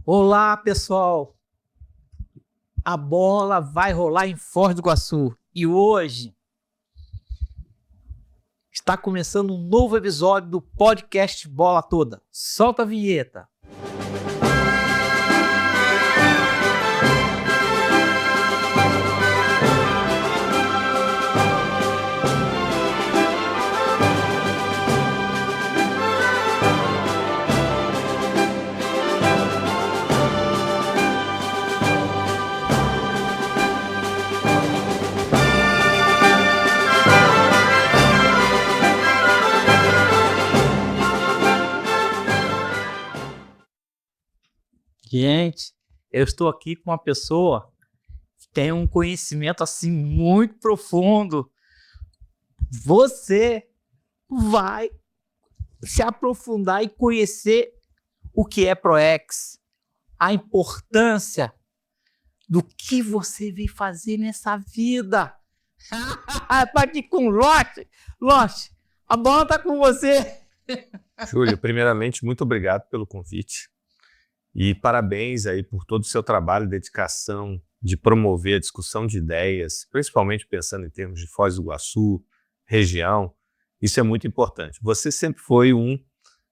Olá, pessoal! A bola vai rolar em Foz do Iguaçu e hoje está começando um novo episódio do podcast Bola Toda. Solta a vinheta! Gente, eu estou aqui com uma pessoa que tem um conhecimento assim muito profundo. Você vai se aprofundar e conhecer o que é ProEx, a importância do que você veio fazer nessa vida. Tá aqui com o Loche. Loche, a bola tá com você. Júlio, primeiramente, muito obrigado pelo convite. E parabéns aí por todo o seu trabalho e dedicação de promover a discussão de ideias, principalmente pensando em termos de Foz do Iguaçu, região. Isso é muito importante. Você sempre foi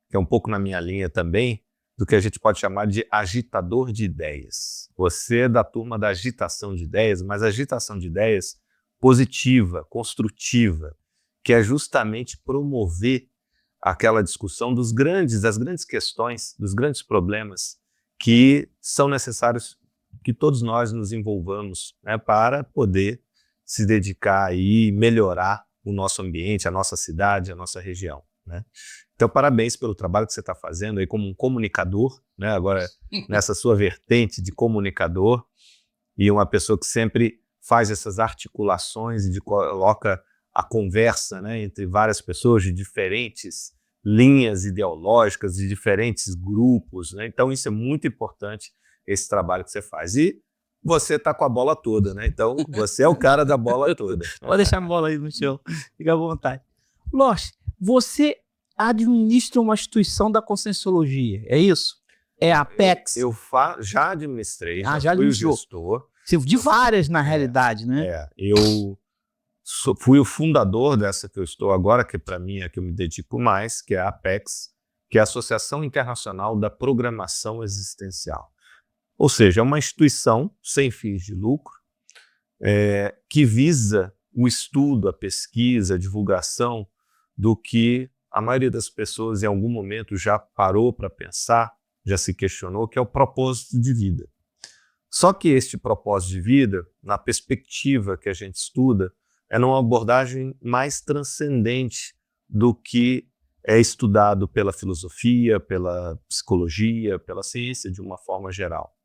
que é um pouco na minha linha também, do que a gente pode chamar de agitador de ideias. Você é da turma da agitação de ideias, mas agitação de ideias positiva, construtiva, que é justamente promover aquela discussão das grandes questões, dos grandes problemas que são necessários que todos nós nos envolvamos, né, para poder se dedicar e melhorar o nosso ambiente, a nossa cidade, a nossa região, né? Então, parabéns pelo trabalho que você está fazendo aí como um comunicador, né, agora nessa sua vertente de comunicador e uma pessoa que sempre faz essas articulações e coloca a conversa, né, entre várias pessoas de diferentes linhas ideológicas, de diferentes grupos, né? Então isso é muito importante, esse trabalho que você faz. E você está com a bola toda, né? Então você é o cara da bola toda. Pode deixar a bola aí no chão, fica à vontade. Loche, você administra uma instituição da Conscienciologia, é isso? É a Apex? Eu já administrei, já fui o administrou. gestor. De várias, na realidade, né? Eu fui o fundador dessa que eu estou agora, que para mim é a que eu me dedico mais, que é a Apex, que é a Associação Internacional da Programação Existencial. Ou seja, é uma instituição sem fins de lucro, que visa o estudo, a pesquisa, a divulgação do que a maioria das pessoas em algum momento já parou para pensar, já se questionou, que é o propósito de vida. Só que este propósito de vida, na perspectiva que a gente estuda, é numa abordagem mais transcendente do que é estudado pela filosofia, pela psicologia, pela ciência de uma forma geral,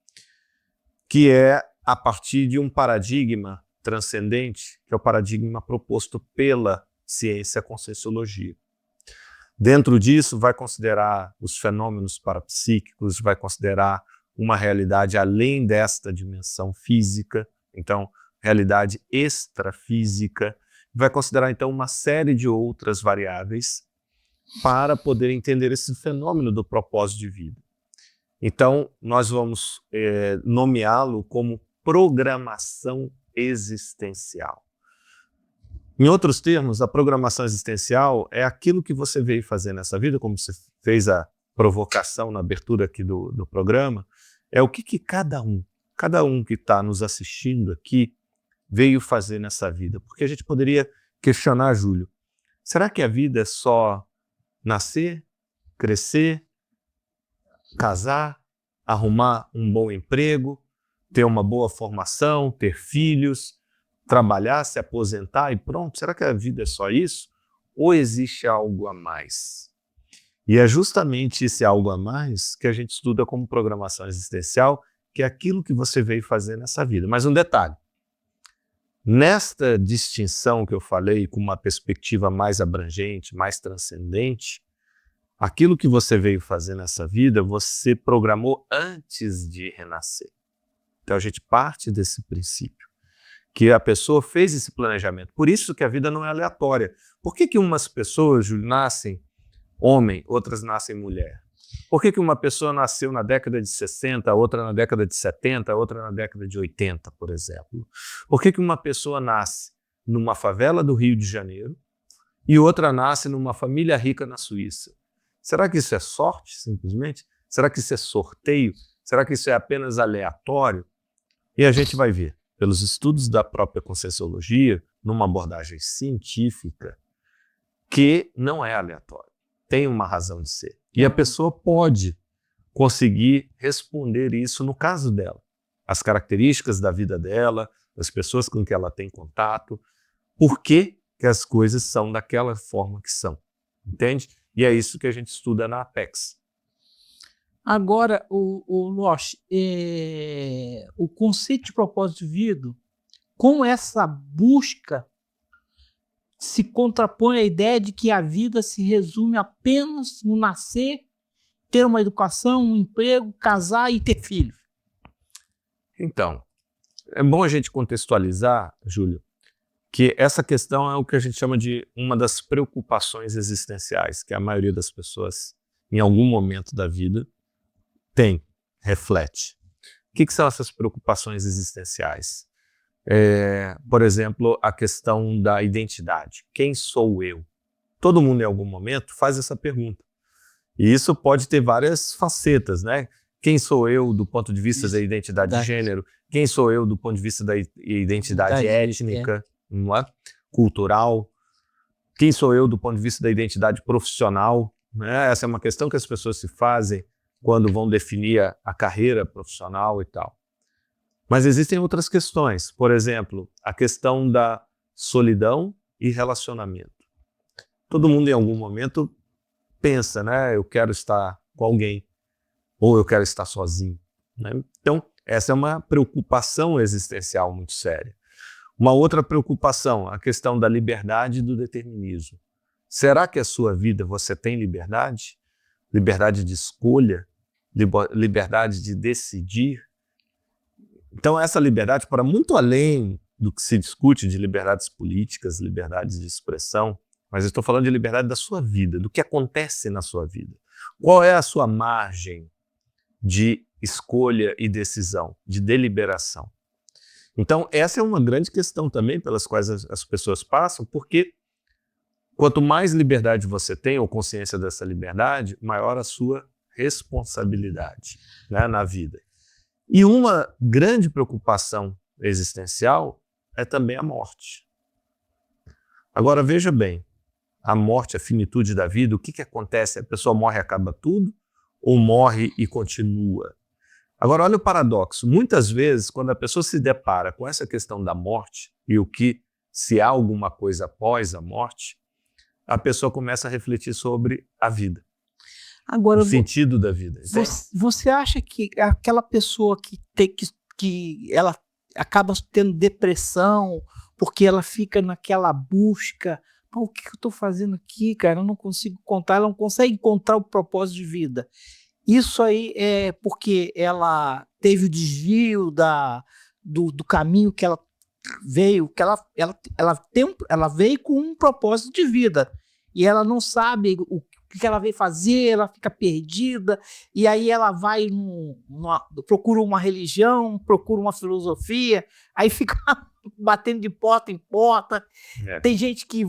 que é a partir de um paradigma transcendente, que é o paradigma proposto pela ciência Conscienciologia. Dentro disso, vai considerar os fenômenos parapsíquicos, vai considerar uma realidade além desta dimensão física, então, realidade extrafísica, vai considerar então uma série de outras variáveis para poder entender esse fenômeno do propósito de vida. Então, nós vamos nomeá-lo como programação existencial. Em outros termos, a programação existencial é aquilo que você veio fazer nessa vida, como você fez a provocação na abertura aqui do programa, é o que cada um que está nos assistindo aqui veio fazer nessa vida. Porque a gente poderia questionar, Júlio, será que a vida é só nascer, crescer, casar, arrumar um bom emprego, ter uma boa formação, ter filhos, trabalhar, se aposentar e pronto? Será que a vida é só isso? Ou existe algo a mais? E é justamente esse algo a mais que a gente estuda como programação existencial, que é aquilo que você veio fazer nessa vida. Mas um detalhe, nesta distinção que eu falei, com uma perspectiva mais abrangente, mais transcendente, aquilo que você veio fazer nessa vida, você programou antes de renascer. Então a gente parte desse princípio, que a pessoa fez esse planejamento. Por isso que a vida não é aleatória. Por que umas pessoas nascem homem, outras nascem mulher? Por que uma pessoa nasceu na década de 60, outra na década de 70, outra na década de 80, por exemplo? Por que uma pessoa nasce numa favela do Rio de Janeiro e outra nasce numa família rica na Suíça? Será que isso é sorte, simplesmente? Será que isso é sorteio? Será que isso é apenas aleatório? E a gente vai ver, pelos estudos da própria Conscienciologia, numa abordagem científica, que não é aleatório. Tem uma razão de ser. E a pessoa pode conseguir responder isso no caso dela. As características da vida dela, as pessoas com que ela tem contato, por que as coisas são daquela forma que são. Entende? E é isso que a gente estuda na Apex. Agora, o Losh, o conceito de propósito de vida, com essa busca, se contrapõe à ideia de que a vida se resume apenas no nascer, ter uma educação, um emprego, casar e ter filhos. Então, é bom a gente contextualizar, Júlio, que essa questão é o que a gente chama de uma das preocupações existenciais, que a maioria das pessoas, em algum momento da vida, tem, reflete. O que são essas preocupações existenciais? Por exemplo, a questão da identidade. Quem sou eu? Todo mundo, em algum momento, faz essa pergunta. E isso pode ter várias facetas, né? Quem sou eu do ponto de vista da identidade de gênero? Quem sou eu do ponto de vista da identidade étnica, não é? Cultural? Quem sou eu do ponto de vista da identidade profissional? Né? Essa é uma questão que as pessoas se fazem quando vão definir a carreira profissional e tal. Mas existem outras questões, por exemplo, a questão da solidão e relacionamento. Todo mundo em algum momento pensa, né? Eu quero estar com alguém, ou eu quero estar sozinho. Né? Então, essa é uma preocupação existencial muito séria. Uma outra preocupação, a questão da liberdade e do determinismo. Será que a sua vida você tem liberdade? Liberdade de escolha? Liberdade de decidir? Então, essa liberdade, para muito além do que se discute de liberdades políticas, liberdades de expressão, mas eu estou falando de liberdade da sua vida, do que acontece na sua vida. Qual é a sua margem de escolha e decisão, de deliberação? Então, essa é uma grande questão também pelas quais as pessoas passam, porque quanto mais liberdade você tem, ou consciência dessa liberdade, maior a sua responsabilidade, né, na vida. E uma grande preocupação existencial é também a morte. Agora, veja bem, a morte, a finitude da vida, o que acontece? A pessoa morre e acaba tudo? Ou morre e continua? Agora, olha o paradoxo. Muitas vezes, quando a pessoa se depara com essa questão da morte e o que, se há alguma coisa após a morte, a pessoa começa a refletir sobre a vida. Agora, o sentido da vida. Você acha que aquela pessoa que ela acaba tendo depressão porque ela fica naquela busca, o que eu estou fazendo aqui, cara? Eu não consigo encontrar, ela não consegue encontrar o propósito de vida. Isso aí é porque ela teve o desvio do caminho que ela veio, que ela veio com um propósito de vida e ela não sabe o que ela veio fazer, ela fica perdida, e aí ela vai, procura uma religião, procura uma filosofia, aí fica batendo de porta em porta. Tem gente que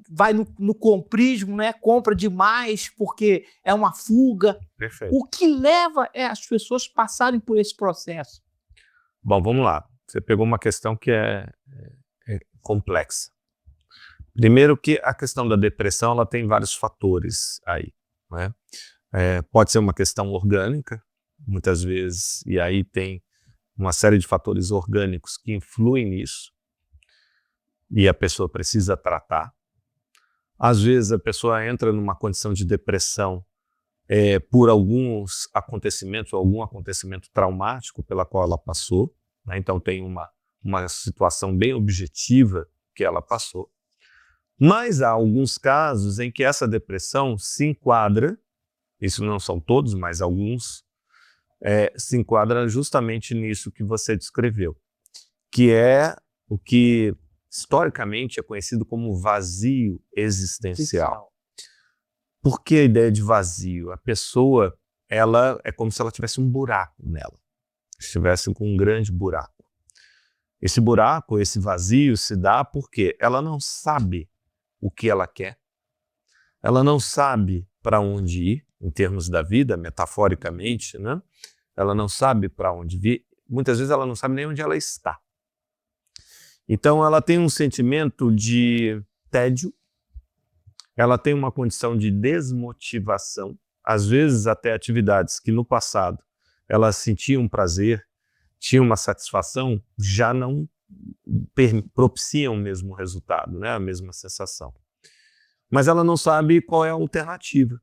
vai no comprismo, né? Compra demais porque é uma fuga. Perfeito. O que leva as pessoas passarem por esse processo? Bom, vamos lá. Você pegou uma questão que é complexa. Primeiro que a questão da depressão ela tem vários fatores aí. Né? Pode ser uma questão orgânica, muitas vezes, e aí tem uma série de fatores orgânicos que influem nisso, e a pessoa precisa tratar. Às vezes a pessoa entra numa condição de depressão por alguns acontecimentos, algum acontecimento traumático pela qual ela passou, né? Então tem uma situação bem objetiva que ela passou. Mas há alguns casos em que essa depressão se enquadra, isso não são todos, mas alguns, se enquadra justamente nisso que você descreveu, que é o que historicamente é conhecido como vazio existencial. Por que a ideia de vazio? A pessoa, ela é como se ela tivesse um buraco nela. Estivesse com um grande buraco. Esse buraco, esse vazio se dá porque ela não sabe o que ela quer. Ela não sabe para onde ir, em termos da vida, metaforicamente, né? Ela não sabe para onde ir. Muitas vezes ela não sabe nem onde ela está. Então ela tem um sentimento de tédio, ela tem uma condição de desmotivação, às vezes até atividades que no passado ela sentia um prazer, tinha uma satisfação, já não propiciam o mesmo resultado, né? A mesma sensação. Mas ela não sabe qual é a alternativa.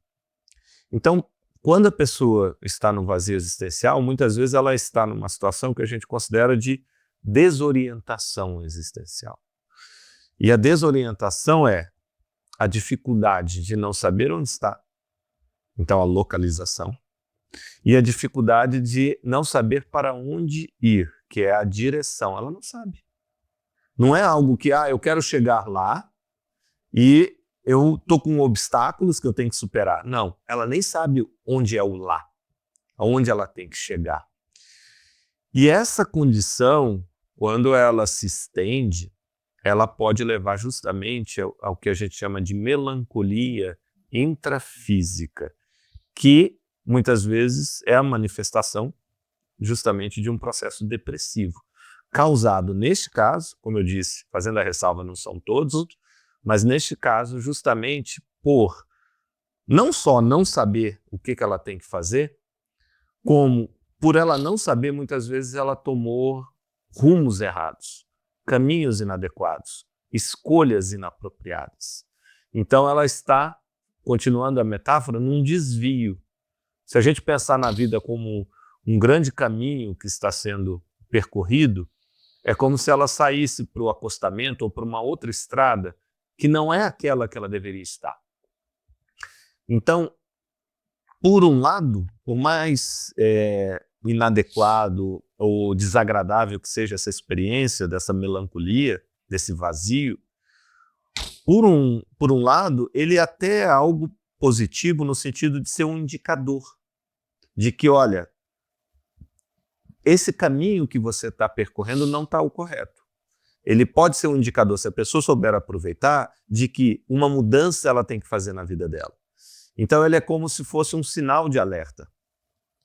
Então, quando a pessoa está no vazio existencial, muitas vezes ela está numa situação que a gente considera de desorientação existencial. E a desorientação é a dificuldade de não saber onde está, então a localização, e a dificuldade de não saber para onde ir, que é a direção. Ela não sabe. Não é algo que, eu quero chegar lá e eu estou com obstáculos que eu tenho que superar. Não, ela nem sabe onde é o lá, aonde ela tem que chegar. E essa condição, quando ela se estende, ela pode levar justamente ao que a gente chama de melancolia intrafísica, que muitas vezes é a manifestação justamente de um processo depressivo, causado, neste caso, como eu disse, fazendo a ressalva, não são todos, mas neste caso justamente por não só não saber o que ela tem que fazer, como por ela não saber, muitas vezes ela tomou rumos errados, caminhos inadequados, escolhas inapropriadas. Então ela está, continuando a metáfora, num desvio. Se a gente pensar na vida como um grande caminho que está sendo percorrido, é como se ela saísse para o acostamento ou para uma outra estrada que não é aquela que ela deveria estar. Então, por um lado, por mais inadequado ou desagradável que seja essa experiência, dessa melancolia, desse vazio, por um lado, ele até é algo positivo no sentido de ser um indicador de que, olha, esse caminho que você está percorrendo não está o correto. Ele pode ser um indicador, se a pessoa souber aproveitar, de que uma mudança ela tem que fazer na vida dela. Então ele é como se fosse um sinal de alerta.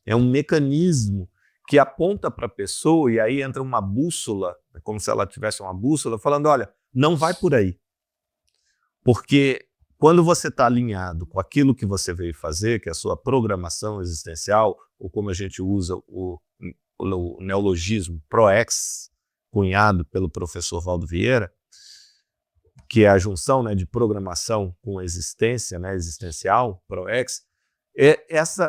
É um mecanismo que aponta para a pessoa, e aí entra uma bússola, como se ela tivesse uma bússola, falando, olha, não vai por aí. Porque quando você está alinhado com aquilo que você veio fazer, que é a sua programação existencial, ou como a gente usa o neologismo ProEx, cunhado pelo professor Valdo Vieira, que é a junção, né, de programação com existência, né, existencial, ProEx,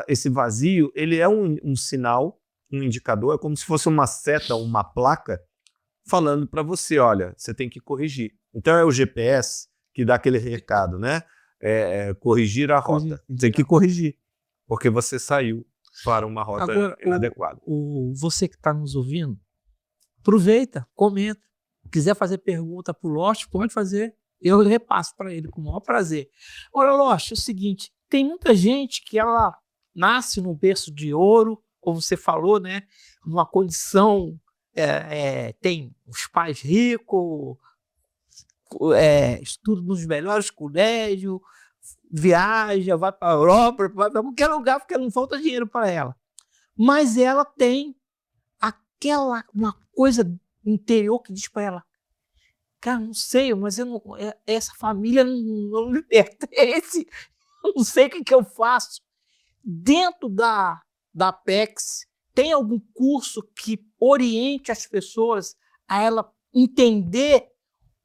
esse vazio ele é um sinal, um indicador, é como se fosse uma seta, uma placa, falando para você, olha, você tem que corrigir. Então é o GPS que dá aquele recado, né? Corrigir a rota. Tem que corrigir, porque você saiu para uma rota agora, inadequada. Você que está nos ouvindo, aproveita, comenta. Quiser fazer pergunta para o Lost, pode fazer. Eu repasso para ele com o maior prazer. Olha, Lost, é o seguinte, tem muita gente que ela nasce num berço de ouro, como você falou, né? Numa condição, tem os pais ricos, estuda nos melhores colégios, viaja, vai para a Europa, vai para qualquer lugar, porque não falta dinheiro para ela. Mas ela tem uma coisa interior que diz para ela, cara, não sei, mas essa família não me pertence, eu não sei o que eu faço. Dentro da Apex, tem algum curso que oriente as pessoas a ela entender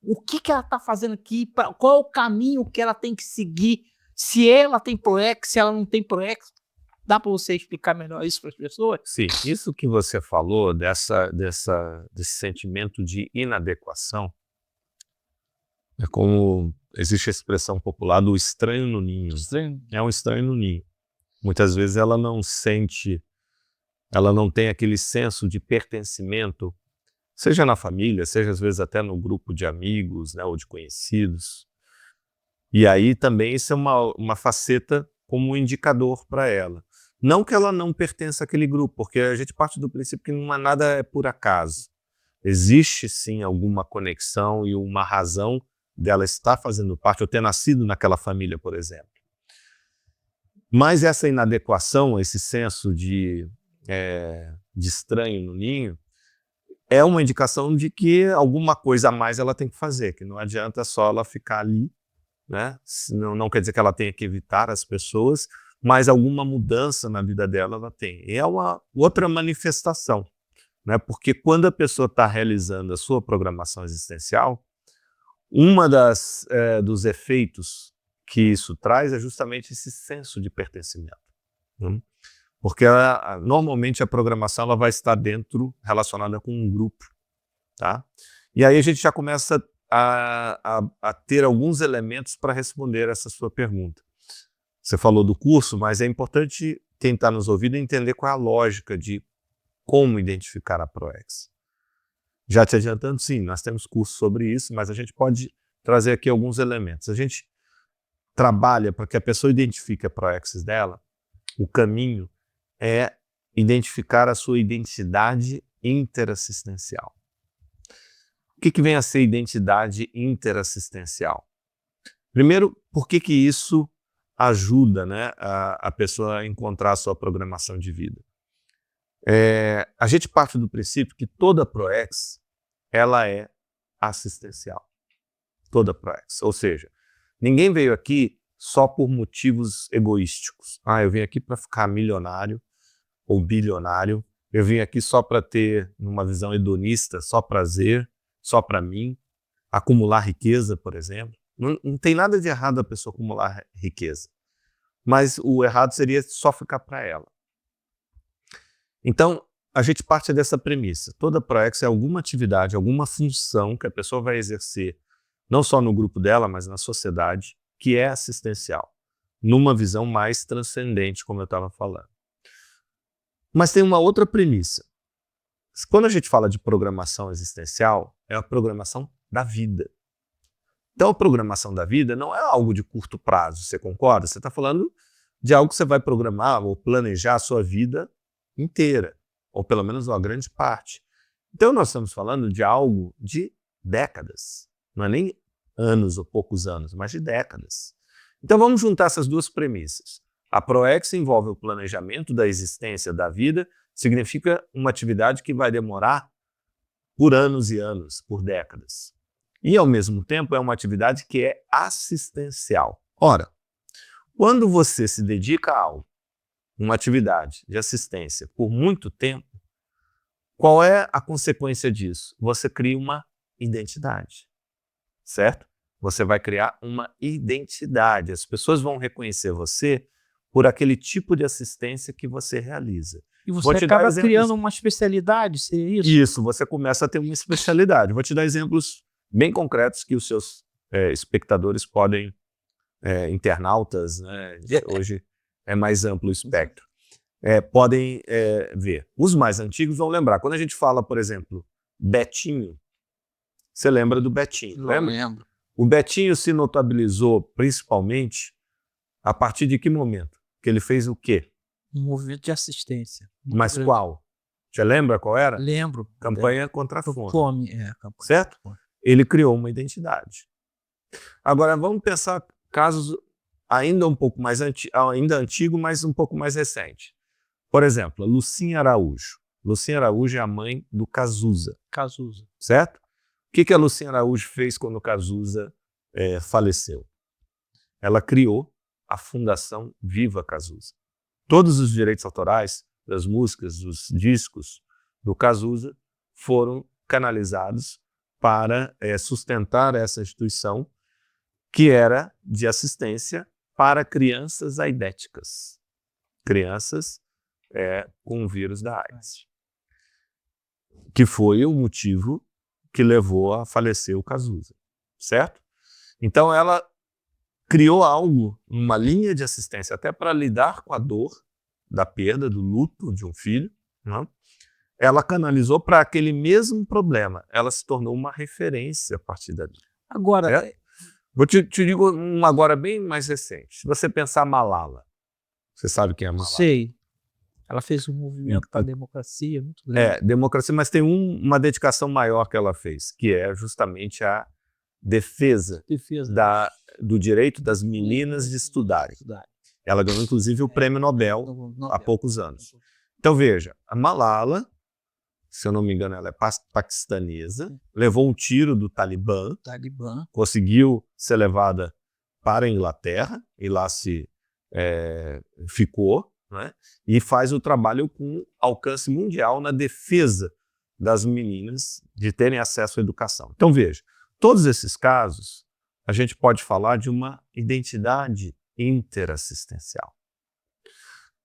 o que ela está fazendo aqui, qual é o caminho que ela tem que seguir, se ela tem ProEx, se ela não tem ProEx? Dá para você explicar melhor isso para as pessoas? Sim, isso que você falou, desse sentimento de inadequação, é como existe a expressão popular do estranho no ninho. Estranho. É um estranho no ninho. Muitas vezes ela não sente, ela não tem aquele senso de pertencimento, seja na família, seja às vezes até no grupo de amigos, né, ou de conhecidos. E aí também isso é uma faceta como um indicador para ela. Não que ela não pertença àquele grupo, porque a gente parte do princípio que não é nada por acaso. Existe sim alguma conexão e uma razão dela estar fazendo parte, ou ter nascido naquela família, por exemplo. Mas essa inadequação, esse senso de estranho no ninho, é uma indicação de que alguma coisa a mais ela tem que fazer, que não adianta só ela ficar ali, né? Não quer dizer que ela tenha que evitar as pessoas, mas alguma mudança na vida dela ela tem. E é uma outra manifestação, né? Porque quando a pessoa está realizando a sua programação existencial, uma dos efeitos que isso traz é justamente esse senso de pertencimento, né? Porque normalmente a programação ela vai estar relacionada com um grupo, tá? E aí a gente já começa a ter alguns elementos para responder essa sua pergunta. Você falou do curso, mas é importante quem está nos ouvindo entender qual é a lógica de como identificar a ProEx. Já te adiantando, sim, nós temos curso sobre isso, mas a gente pode trazer aqui alguns elementos. A gente trabalha para que a pessoa identifique a ProEx dela. O caminho é identificar a sua identidade interassistencial. O que vem a ser identidade interassistencial? Primeiro, por que isso ajuda, né, a pessoa a encontrar a sua programação de vida? A gente parte do princípio que toda ProEx ela é assistencial. Toda ProEx. Ou seja, ninguém veio aqui só por motivos egoísticos. Eu vim aqui para ficar milionário ou bilionário. Eu vim aqui só para ter, numa visão hedonista, só prazer, só para mim. Acumular riqueza, por exemplo. Não tem nada de errado a pessoa acumular riqueza. Mas o errado seria só ficar para ela. Então, a gente parte dessa premissa. Toda ProEx é alguma atividade, alguma função que a pessoa vai exercer, não só no grupo dela, mas na sociedade, que é assistencial, numa visão mais transcendente, como eu estava falando. Mas tem uma outra premissa. Quando a gente fala de programação existencial, é a programação da vida. Então, a programação da vida não é algo de curto prazo, você concorda? Você está falando de algo que você vai programar ou planejar a sua vida inteira, ou pelo menos uma grande parte. Então, nós estamos falando de algo de décadas. Não é nem anos ou poucos anos, mas de décadas. Então, vamos juntar essas duas premissas. A ProEx envolve o planejamento da existência da vida, significa uma atividade que vai demorar por anos e anos, por décadas. E, ao mesmo tempo, é uma atividade que é assistencial. Ora, quando você se dedica a algo, uma atividade de assistência por muito tempo, qual é a consequência disso? Você cria uma identidade, certo? Você vai criar uma identidade. As pessoas vão reconhecer você por aquele tipo de assistência que você realiza. E você acaba criando uma especialidade, seria isso? Isso, você começa a ter uma especialidade. Vou te dar exemplos bem concretos que os seus espectadores podem, internautas, né? Hoje é mais amplo o espectro, podem ver. Os mais antigos vão lembrar. Quando a gente fala, por exemplo, Betinho, você lembra do Betinho? Não lembro. O Betinho se notabilizou principalmente a partir de que momento? Que ele fez o quê? Um movimento de assistência. Mas grande. Qual? Você lembra qual era? Lembro. Campanha contra a fome. Campanha. Certo? Ele criou uma identidade. Agora, vamos pensar casos ainda um pouco mais ainda antigo, mas um pouco mais recente. Por exemplo, a Lucinha Araújo. Lucinha Araújo é a mãe do Cazuza. Cazuza. Certo? O que a Lucinha Araújo fez quando o Cazuza faleceu? Ela criou a Fundação Viva Cazuza. Todos os direitos autorais das músicas, dos discos do Cazuza foram canalizados para sustentar essa instituição que era de assistência para crianças aidéticas, crianças com o vírus da AIDS, que foi o motivo que levou a falecer o Cazuza, certo? Então ela criou algo, uma linha de assistência até para lidar com a dor da perda, do luto de um filho, né? Ela canalizou para aquele mesmo problema. Ela se tornou uma referência a partir dali. Agora, te digo um agora bem mais recente. Se você pensar Malala, você sabe quem é Malala? Sei. Ela fez um movimento para a democracia muito grande. Democracia, mas tem uma dedicação maior que ela fez, que é justamente a defesa do direito das meninas de estudarem. Ela ganhou, inclusive, o Prêmio Nobel há poucos anos. Então, veja, a Malala, se eu não me engano, ela é paquistanesa, levou um tiro do Talibã, conseguiu ser levada para a Inglaterra, e lá ficou, né? E faz o trabalho com alcance mundial na defesa das meninas de terem acesso à educação. Então, veja, todos esses casos, a gente pode falar de uma identidade interassistencial.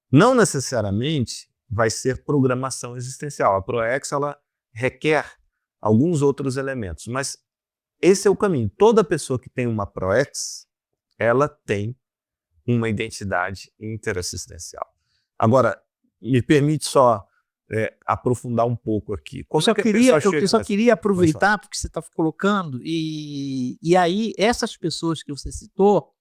Não necessariamente vai ser programação existencial. A ProEx, ela requer alguns outros elementos, mas esse é o caminho. Toda pessoa que tem uma ProEx, ela tem uma identidade interassistencial. Agora, me permite só aprofundar um pouco aqui. Eu só queria aproveitar, porque você está colocando, e aí essas pessoas que você citou,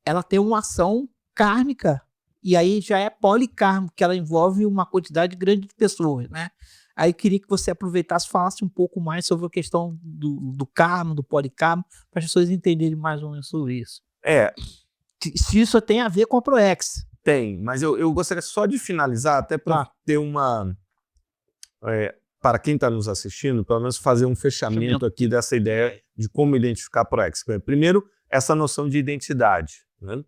ela tem uma ação kármica, e aí já é policármico, que ela envolve uma quantidade grande de pessoas, né? Aí eu queria que você aproveitasse e falasse um pouco mais sobre a questão do karma, do polikarma, para as pessoas entenderem mais ou menos sobre isso. Se isso tem a ver com a ProEx. Tem, mas eu gostaria só de finalizar, até para ter uma... para quem está nos assistindo, pelo menos fazer um fechamento aqui dessa ideia de como identificar a ProEx. Primeiro, essa noção de identidade, né?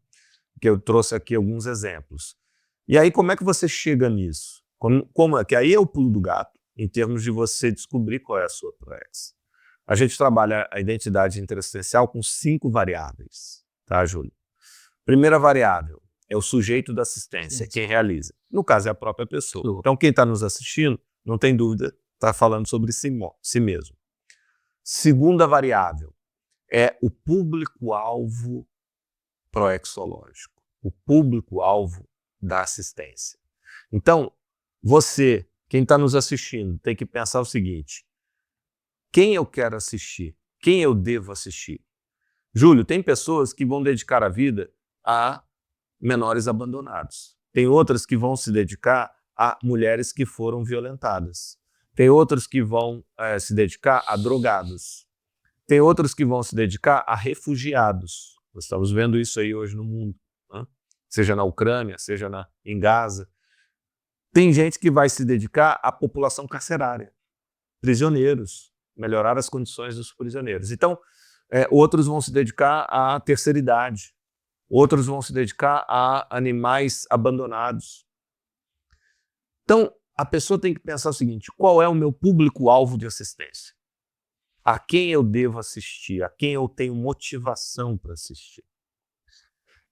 Que eu trouxe aqui alguns exemplos. E aí, como é que você chega nisso? Que aí é o pulo do gato, em termos de você descobrir qual é a sua ProEx. A gente trabalha a identidade interassistencial com 5 variáveis, tá, Júlio? Primeira variável é o sujeito da assistência, quem realiza. No caso, é a própria pessoa. Então, quem está nos assistindo, não tem dúvida, está falando sobre si mesmo. Segunda variável é o público-alvo proexológico, o público-alvo da assistência. Então, você, quem está nos assistindo, tem que pensar o seguinte: quem eu quero assistir? Quem eu devo assistir? Júlio, tem pessoas que vão dedicar a vida a menores abandonados. Tem outras que vão se dedicar a mulheres que foram violentadas. Tem outras que vão se dedicar a drogados. Tem outros que vão se dedicar a refugiados. Nós estamos vendo isso aí hoje no mundo, né? Seja na Ucrânia, seja em Gaza. Tem gente que vai se dedicar à população carcerária, prisioneiros, melhorar as condições dos prisioneiros. Então, outros vão se dedicar à terceira idade, outros vão se dedicar a animais abandonados. Então, a pessoa tem que pensar o seguinte: qual é o meu público-alvo de assistência? A quem eu devo assistir? A quem eu tenho motivação para assistir?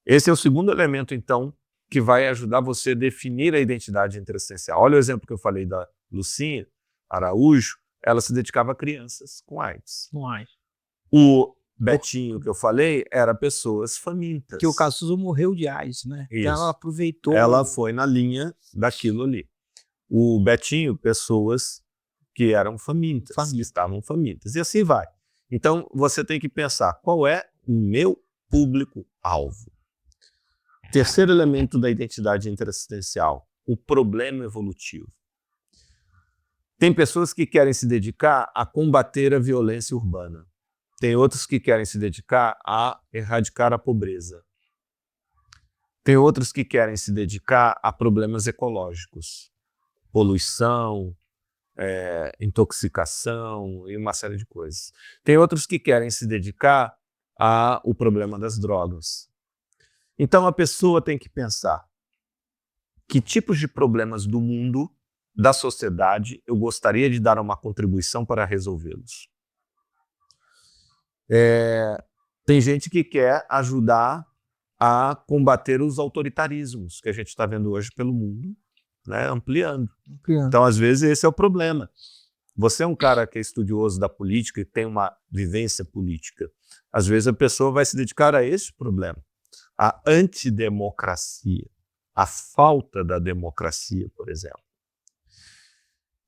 Esse é o segundo elemento, então, que vai ajudar você a definir a identidade interassistencial. Olha o exemplo que eu falei da Lucinha Araújo, ela se dedicava a crianças com AIDS. O Betinho, que eu falei, era pessoas famintas. Que o Cazuza morreu de AIDS, né? Isso. Então ela aproveitou. Ela foi na linha daquilo ali. O Betinho, pessoas que eram famintas, que estavam famintas. E assim vai. Então, você tem que pensar, qual é o meu público-alvo? Terceiro elemento da identidade interassistencial, o problema evolutivo. Tem pessoas que querem se dedicar a combater a violência urbana. Tem outros que querem se dedicar a erradicar a pobreza. Tem outros que querem se dedicar a problemas ecológicos, poluição, intoxicação e uma série de coisas. Tem outros que querem se dedicar ao problema das drogas. Então a pessoa tem que pensar que tipos de problemas do mundo, da sociedade, eu gostaria de dar uma contribuição para resolvê-los. Tem gente que quer ajudar a combater os autoritarismos que a gente está vendo hoje pelo mundo, né, ampliando. Então, às vezes, esse é o problema. Você é um cara que é estudioso da política e tem uma vivência política. Às vezes, a pessoa vai se dedicar a esse problema. A antidemocracia, a falta da democracia, por exemplo.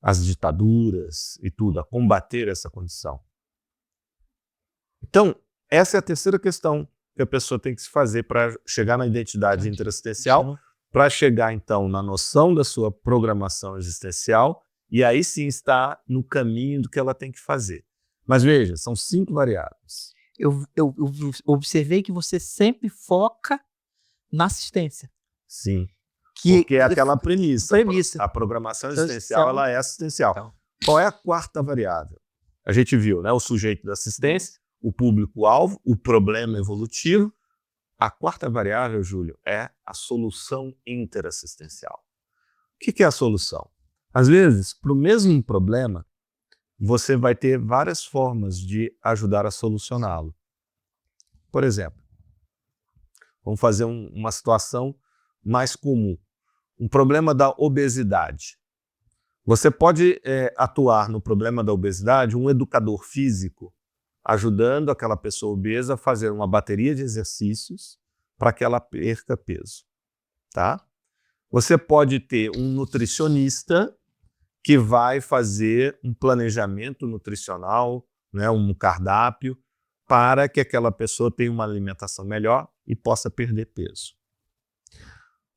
As ditaduras e tudo, a combater essa condição. Então, essa é a terceira questão que a pessoa tem que se fazer para chegar na identidade interassistencial, para chegar, então, na noção da sua programação existencial, e aí sim está no caminho do que ela tem que fazer. Mas veja, são 5 variáveis. Eu observei que você sempre foca na assistência. Sim, Que porque é aquela premissa. premissa. A programação existencial, ela é assistencial. Então. Qual é a quarta variável? A gente viu, né, o sujeito da assistência, o público-alvo, o problema evolutivo. A quarta variável, Júlio, é a solução interassistencial. O que é a solução? Às vezes, para o mesmo problema, você vai ter várias formas de ajudar a solucioná-lo. Por exemplo, vamos fazer uma situação mais comum. Um problema da obesidade. Você pode atuar no problema da obesidade, um educador físico, ajudando aquela pessoa obesa a fazer uma bateria de exercícios para que ela perca peso. Tá? Você pode ter um nutricionista que vai fazer um planejamento nutricional, né, um cardápio, para que aquela pessoa tenha uma alimentação melhor e possa perder peso.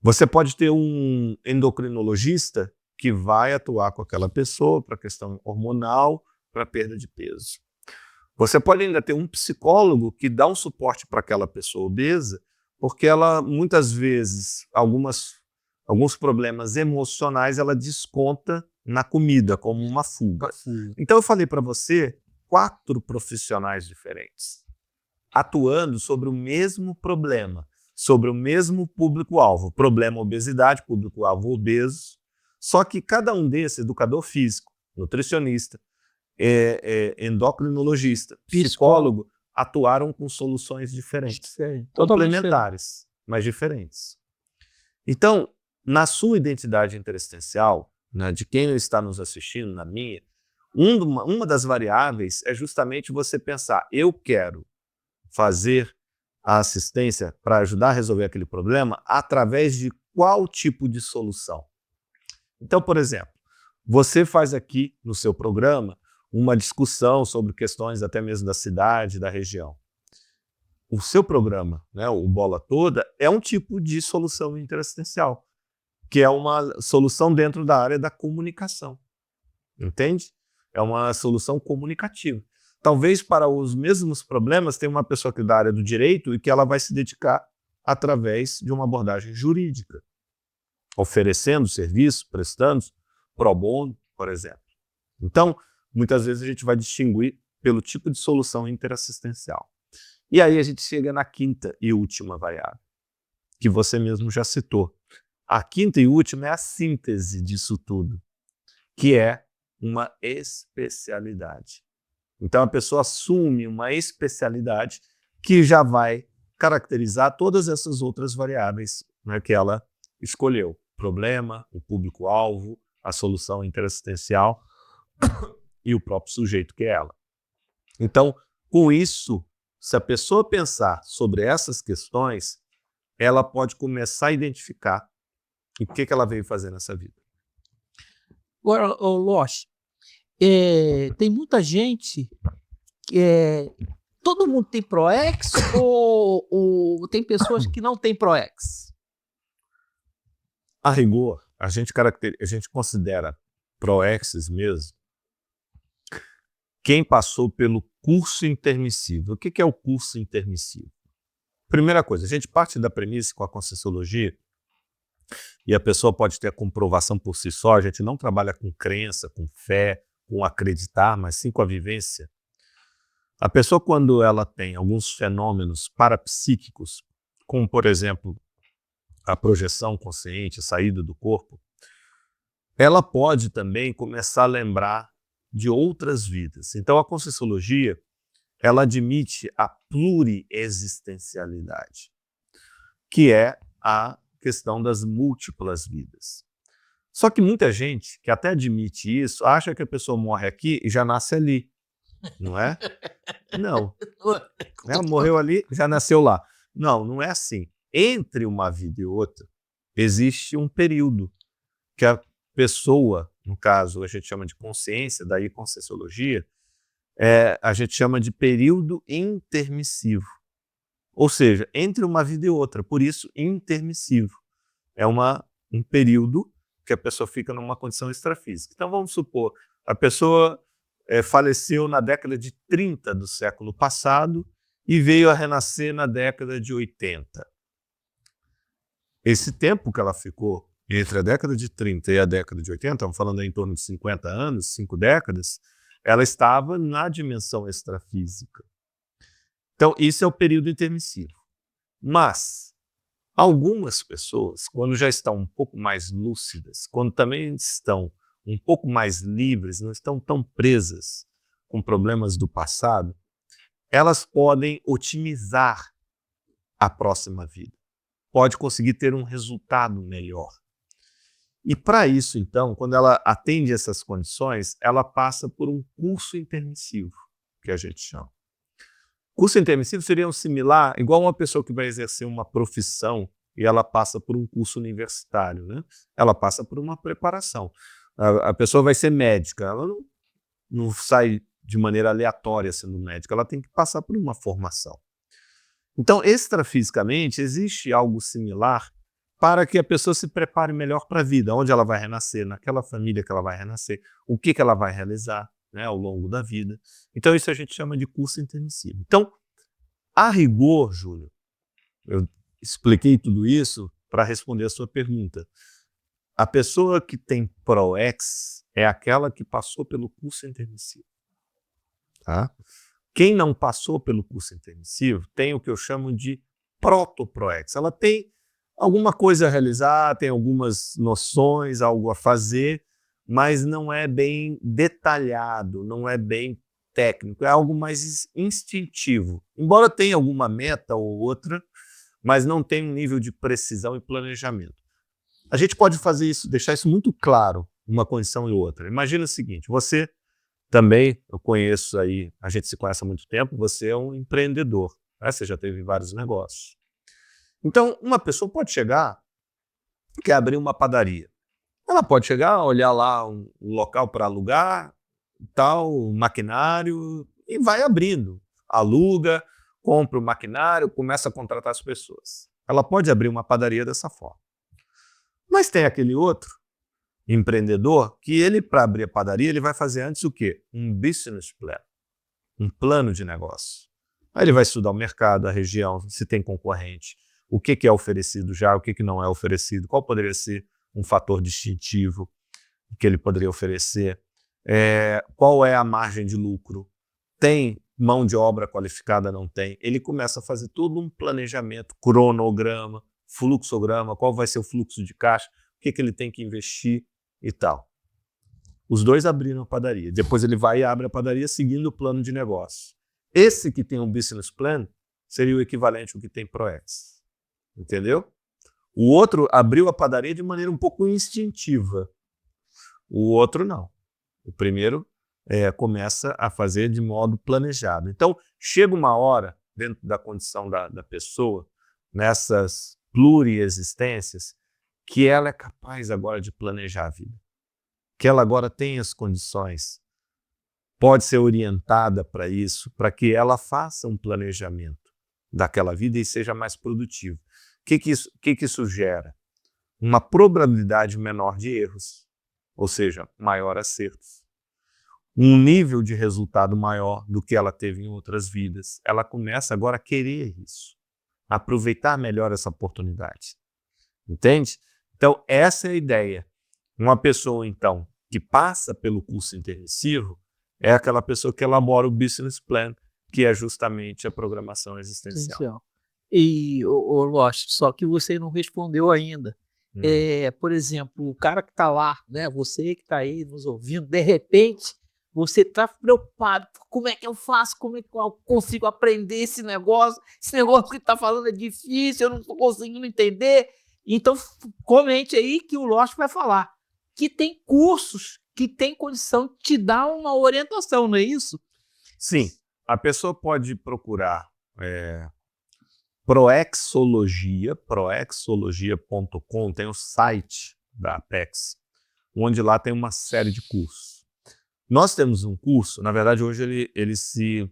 Você pode ter um endocrinologista que vai atuar com aquela pessoa para a questão hormonal, para a perda de peso. Você pode ainda ter um psicólogo que dá um suporte para aquela pessoa obesa, porque ela, muitas vezes, alguns problemas emocionais, ela desconta na comida, como uma fuga. Então eu falei para você 4 profissionais diferentes, atuando sobre o mesmo problema, sobre o mesmo público-alvo. Problema obesidade, público-alvo obeso. Só que cada um desses, educador físico, nutricionista, endocrinologista, psicólogo, atuaram com soluções diferentes, complementares, mas diferentes. Então, na sua identidade interassistencial, né, de quem está nos assistindo, na minha, uma das variáveis é justamente você pensar, eu quero fazer a assistência para ajudar a resolver aquele problema através de qual tipo de solução. Então, por exemplo, você faz aqui no seu programa uma discussão sobre questões até mesmo da cidade, da região. O seu programa, né, o Bola Toda, é um tipo de solução interassistencial, que é uma solução dentro da área da comunicação. Entende? É uma solução comunicativa. Talvez para os mesmos problemas tenha uma pessoa que é da área do direito e que ela vai se dedicar através de uma abordagem jurídica, oferecendo serviço, prestando pro bono, por exemplo. Então, muitas vezes a gente vai distinguir pelo tipo de solução interassistencial. E aí a gente chega na quinta e última variável, que você mesmo já citou. A quinta e última é a síntese disso tudo, que é uma especialidade. Então a pessoa assume uma especialidade que já vai caracterizar todas essas outras variáveis, né, que ela escolheu. Problema, o público-alvo, a solução interassistencial e o próprio sujeito que é ela. Então, com isso, se a pessoa pensar sobre essas questões, ela pode começar a identificar o que ela veio fazer nessa vida. Agora, Losh, tem muita gente todo mundo tem ProEx ou tem pessoas que não têm ProEx? A rigor, a gente considera ProExes mesmo quem passou pelo curso intermissivo. O que é o curso intermissivo? Primeira coisa, a gente parte da premissa com a Conscienciologia, e a pessoa pode ter a comprovação por si só, a gente não trabalha com crença, com fé, com acreditar, mas sim com a vivência. A pessoa, quando ela tem alguns fenômenos parapsíquicos, como, por exemplo, a projeção consciente, a saída do corpo, ela pode também começar a lembrar de outras vidas. Então, a Conscienciologia, ela admite a pluriexistencialidade, que é a questão das múltiplas vidas. Só que muita gente que até admite isso, acha que a pessoa morre aqui e já nasce ali, não é? Não. Ela morreu ali, já nasceu lá. Não, não é assim. Entre uma vida e outra, existe um período que a pessoa, no caso a gente chama de consciência, daí Conscienciologia, a gente chama de período intermissivo. Ou seja, entre uma vida e outra, por isso intermissivo. É um período que a pessoa fica numa condição extrafísica. Então vamos supor, a pessoa faleceu na década de 30 do século passado e veio a renascer na década de 80. Esse tempo que ela ficou entre a década de 30 e a década de 80, estamos falando aí em torno de 50 anos, 5 décadas, ela estava na dimensão extrafísica. Então, isso é o período intermissivo. Mas, algumas pessoas, quando já estão um pouco mais lúcidas, quando também estão um pouco mais livres, não estão tão presas com problemas do passado, elas podem otimizar a próxima vida. Pode conseguir ter um resultado melhor. E para isso, então, quando ela atende essas condições, ela passa por um curso intermissivo, que a gente chama. Curso intermissivo seria um similar, igual uma pessoa que vai exercer uma profissão e ela passa por um curso universitário, né? Ela passa por uma preparação. A pessoa vai ser médica, ela não sai de maneira aleatória sendo médica, ela tem que passar por uma formação. Então, extrafisicamente, existe algo similar para que a pessoa se prepare melhor para a vida, onde ela vai renascer, naquela família que ela vai renascer, o que ela vai realizar, né, ao longo da vida. Então, isso a gente chama de curso intermissivo. Então, a rigor, Júlio, eu expliquei tudo isso para responder a sua pergunta. A pessoa que tem PROEX é aquela que passou pelo curso intermissivo. Tá? Quem não passou pelo curso intermissivo tem o que eu chamo de proto-PROEX. Ela tem alguma coisa a realizar, tem algumas noções, algo a fazer, mas não é bem detalhado, não é bem técnico, é algo mais instintivo. Embora tenha alguma meta ou outra, mas não tem um nível de precisão e planejamento. A gente pode fazer isso, deixar isso muito claro, uma condição e outra. Imagina o seguinte, você também, eu conheço aí, a gente se conhece há muito tempo, você é um empreendedor, né? Você já teve vários negócios. Então, uma pessoa pode chegar e quer abrir uma padaria. Ela pode chegar, olhar lá um local para alugar, tal, maquinário, e vai abrindo. Aluga, compra o maquinário, começa a contratar as pessoas. Ela pode abrir uma padaria dessa forma. Mas tem aquele outro empreendedor que ele, para abrir a padaria, ele vai fazer antes o quê? Um business plan, um plano de negócio. Aí ele vai estudar o mercado, a região, se tem concorrente, o que é oferecido já, o que não é oferecido, qual poderia ser um fator distintivo que ele poderia oferecer, qual é a margem de lucro, tem mão de obra qualificada, não tem. Ele começa a fazer todo um planejamento, cronograma, fluxograma, qual vai ser o fluxo de caixa, o que ele tem que investir e tal. Os dois abriram a padaria. Depois ele vai e abre a padaria seguindo o plano de negócio. Esse que tem um business plan seria o equivalente ao que tem PROEX. Entendeu? O outro abriu a padaria de maneira um pouco instintiva. O outro não. O primeiro começa a fazer de modo planejado. Então, chega uma hora, dentro da condição da pessoa, nessas pluriexistências, que ela é capaz agora de planejar a vida. Que ela agora tem as condições, pode ser orientada para isso, para que ela faça um planejamento daquela vida e seja mais produtivo. O que isso gera? Uma probabilidade menor de erros, ou seja, maior acertos. Um nível de resultado maior do que ela teve em outras vidas. Ela começa agora a querer isso, a aproveitar melhor essa oportunidade. Entende? Então, essa é a ideia. Uma pessoa, então, que passa pelo curso intermissivo é aquela pessoa que elabora o business plan, que é justamente a programação existencial. E, Lost, só que você não respondeu ainda. Por exemplo, o cara que está lá, né, você que está aí nos ouvindo, de repente, você está preocupado. Como é que eu faço? Como é que eu consigo aprender esse negócio? Esse negócio que está falando é difícil, eu não estou conseguindo entender. Então, comente aí que o Lost vai falar. Que tem cursos que tem condição de te dar uma orientação, não é isso? Sim. A pessoa pode procurar Proexologia, proexologia.com, tem o site da Apex, onde lá tem uma série de cursos. Nós temos um curso, na verdade hoje ele se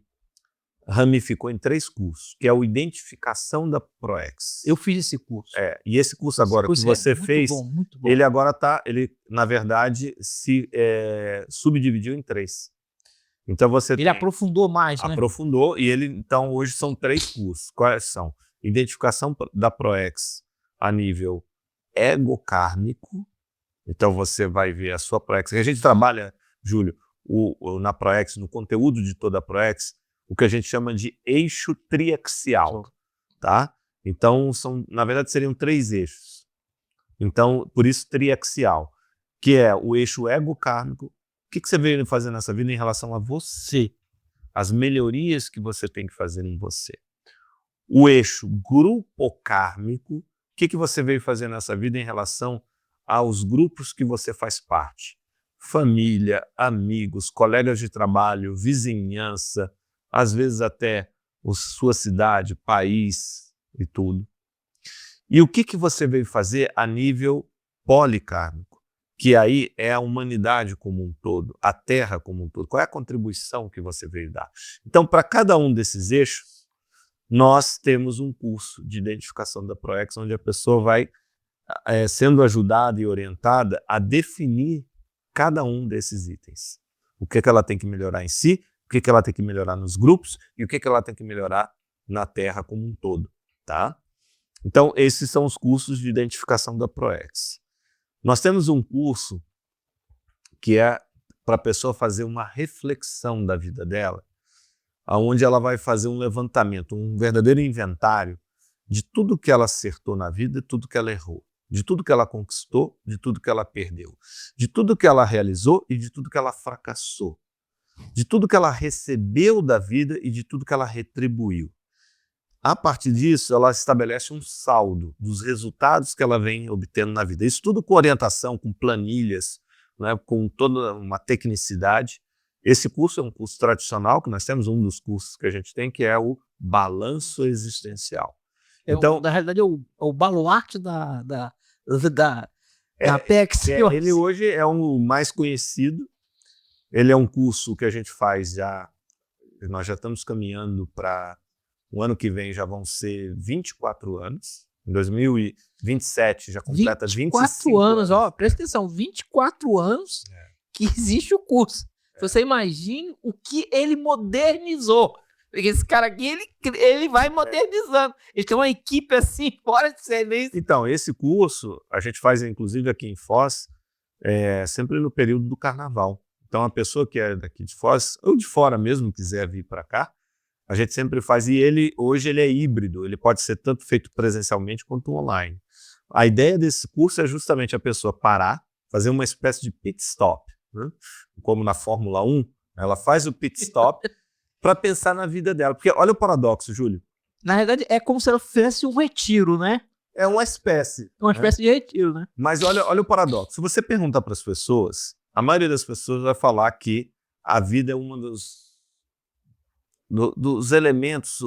ramificou em 3 cursos, que é o Identificação da ProEx. Eu fiz esse curso. E esse curso agora que você fez, muito bom. ele agora ele na verdade se subdividiu em 3. Então ele aprofundou mais, né? Aprofundou, e então hoje são 3 cursos. Quais são? Identificação da ProEx a nível egocárnico. Então você vai ver a sua ProEx. A gente trabalha, Júlio, na ProEx, no conteúdo de toda a ProEx, o que a gente chama de eixo triaxial, tá? Então, na verdade, seriam 3 eixos. Então, por isso, triaxial, que é o eixo egocárnico. O que você veio fazer nessa vida em relação a você? As melhorias que você tem que fazer em você. O eixo grupocármico. O que você veio fazer nessa vida em relação aos grupos que você faz parte? Família, amigos, colegas de trabalho, vizinhança, às vezes até sua cidade, país e tudo. E o que você veio fazer a nível policármico? Que aí é a humanidade como um todo, a Terra como um todo. Qual é a contribuição que você veio dar? Então, para cada um desses eixos, nós temos um curso de identificação da ProEx, onde a pessoa vai sendo ajudada e orientada a definir cada um desses itens. O que ela tem que melhorar em si, o que ela tem que melhorar nos grupos e o que ela tem que melhorar na Terra como um todo, tá? Então, esses são os cursos de identificação da ProEx. Nós temos um curso que é para a pessoa fazer uma reflexão da vida dela, onde ela vai fazer um levantamento, um verdadeiro inventário de tudo que ela acertou na vida e tudo que ela errou, de tudo que ela conquistou, de tudo que ela perdeu, de tudo que ela realizou e de tudo que ela fracassou, de tudo que ela recebeu da vida e de tudo que ela retribuiu. A partir disso, ela estabelece um saldo dos resultados que ela vem obtendo na vida. Isso tudo com orientação, com planilhas, né, com toda uma tecnicidade. Esse curso é um curso tradicional, que nós temos um dos cursos que a gente tem, que é o Balanço Existencial. Então, na realidade, é o baluarte da Apex. Ele hoje é o mais conhecido. Ele é um curso que a gente faz nós já estamos caminhando para o ano que vem, já vão ser 24 anos. Em 2027 já completa 25 anos. Ó, presta atenção, 24 anos que existe o curso. Você imagina o que ele modernizou. Porque esse cara aqui, ele vai modernizando. Ele tem uma equipe assim, fora de excelência. Então, esse curso a gente faz, inclusive, aqui em Foz, sempre no período do carnaval. Então, a pessoa que é daqui de Foz, ou de fora mesmo, quiser vir para cá, a gente sempre faz. E hoje ele é híbrido, ele pode ser tanto feito presencialmente quanto online. A ideia desse curso é justamente a pessoa parar, fazer uma espécie de pit stop, né? Como na Fórmula 1, ela faz o pit stop para pensar na vida dela. Porque olha o paradoxo, Júlio. Na verdade, é como se ela fizesse um retiro, né? É uma espécie. Uma espécie de retiro, né? Mas olha o paradoxo. Se você perguntar para as pessoas, a maioria das pessoas vai falar que a vida é uma dos elementos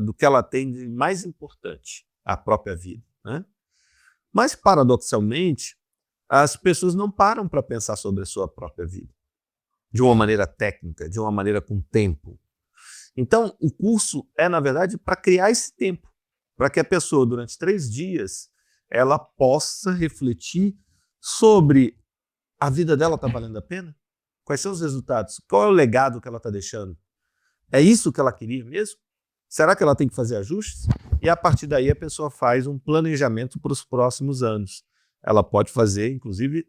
do que ela tem de mais importante, a própria vida, né? Mas, paradoxalmente, as pessoas não param para pensar sobre a sua própria vida de uma maneira técnica, de uma maneira com tempo. Então, o curso é, na verdade, para criar esse tempo, para que a pessoa, durante 3 dias, ela possa refletir sobre a vida dela está valendo a pena? Quais são os resultados? Qual é o legado que ela está deixando? É isso que ela queria mesmo? Será que ela tem que fazer ajustes? E a partir daí a pessoa faz um planejamento para os próximos anos. Ela pode fazer, inclusive,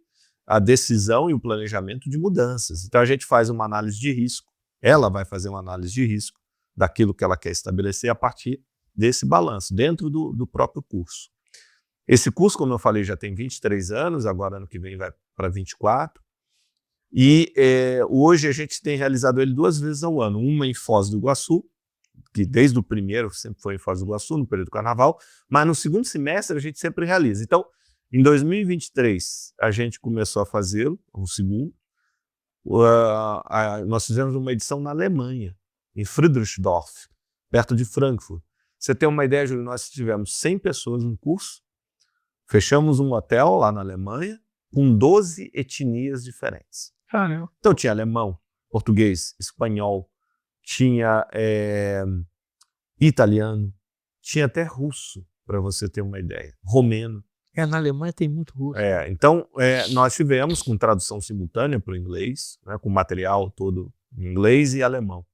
a decisão e o planejamento de mudanças. Então a gente faz uma análise de risco. Ela vai fazer uma análise de risco daquilo que ela quer estabelecer a partir desse balanço, dentro do próprio curso. Esse curso, como eu falei, já tem 23 anos, agora ano que vem vai para 24. E hoje a gente tem realizado ele 2 vezes ao ano. Uma em Foz do Iguaçu, que desde o primeiro sempre foi em Foz do Iguaçu, no período do carnaval, mas no segundo semestre a gente sempre realiza. Então, em 2023, a gente começou a fazê-lo, o segundo. Nós fizemos uma edição na Alemanha, em Friedrichsdorf, perto de Frankfurt. Você tem uma ideia, Júlio, nós tivemos 100 pessoas no curso, fechamos um hotel lá na Alemanha, com 12 etnias diferentes. Caramba. Então tinha alemão, português, espanhol, tinha italiano, tinha até russo, para você ter uma ideia, romeno. Na Alemanha tem muito russo. Então, nós tivemos com tradução simultânea para o inglês, né, com material todo em inglês e alemão.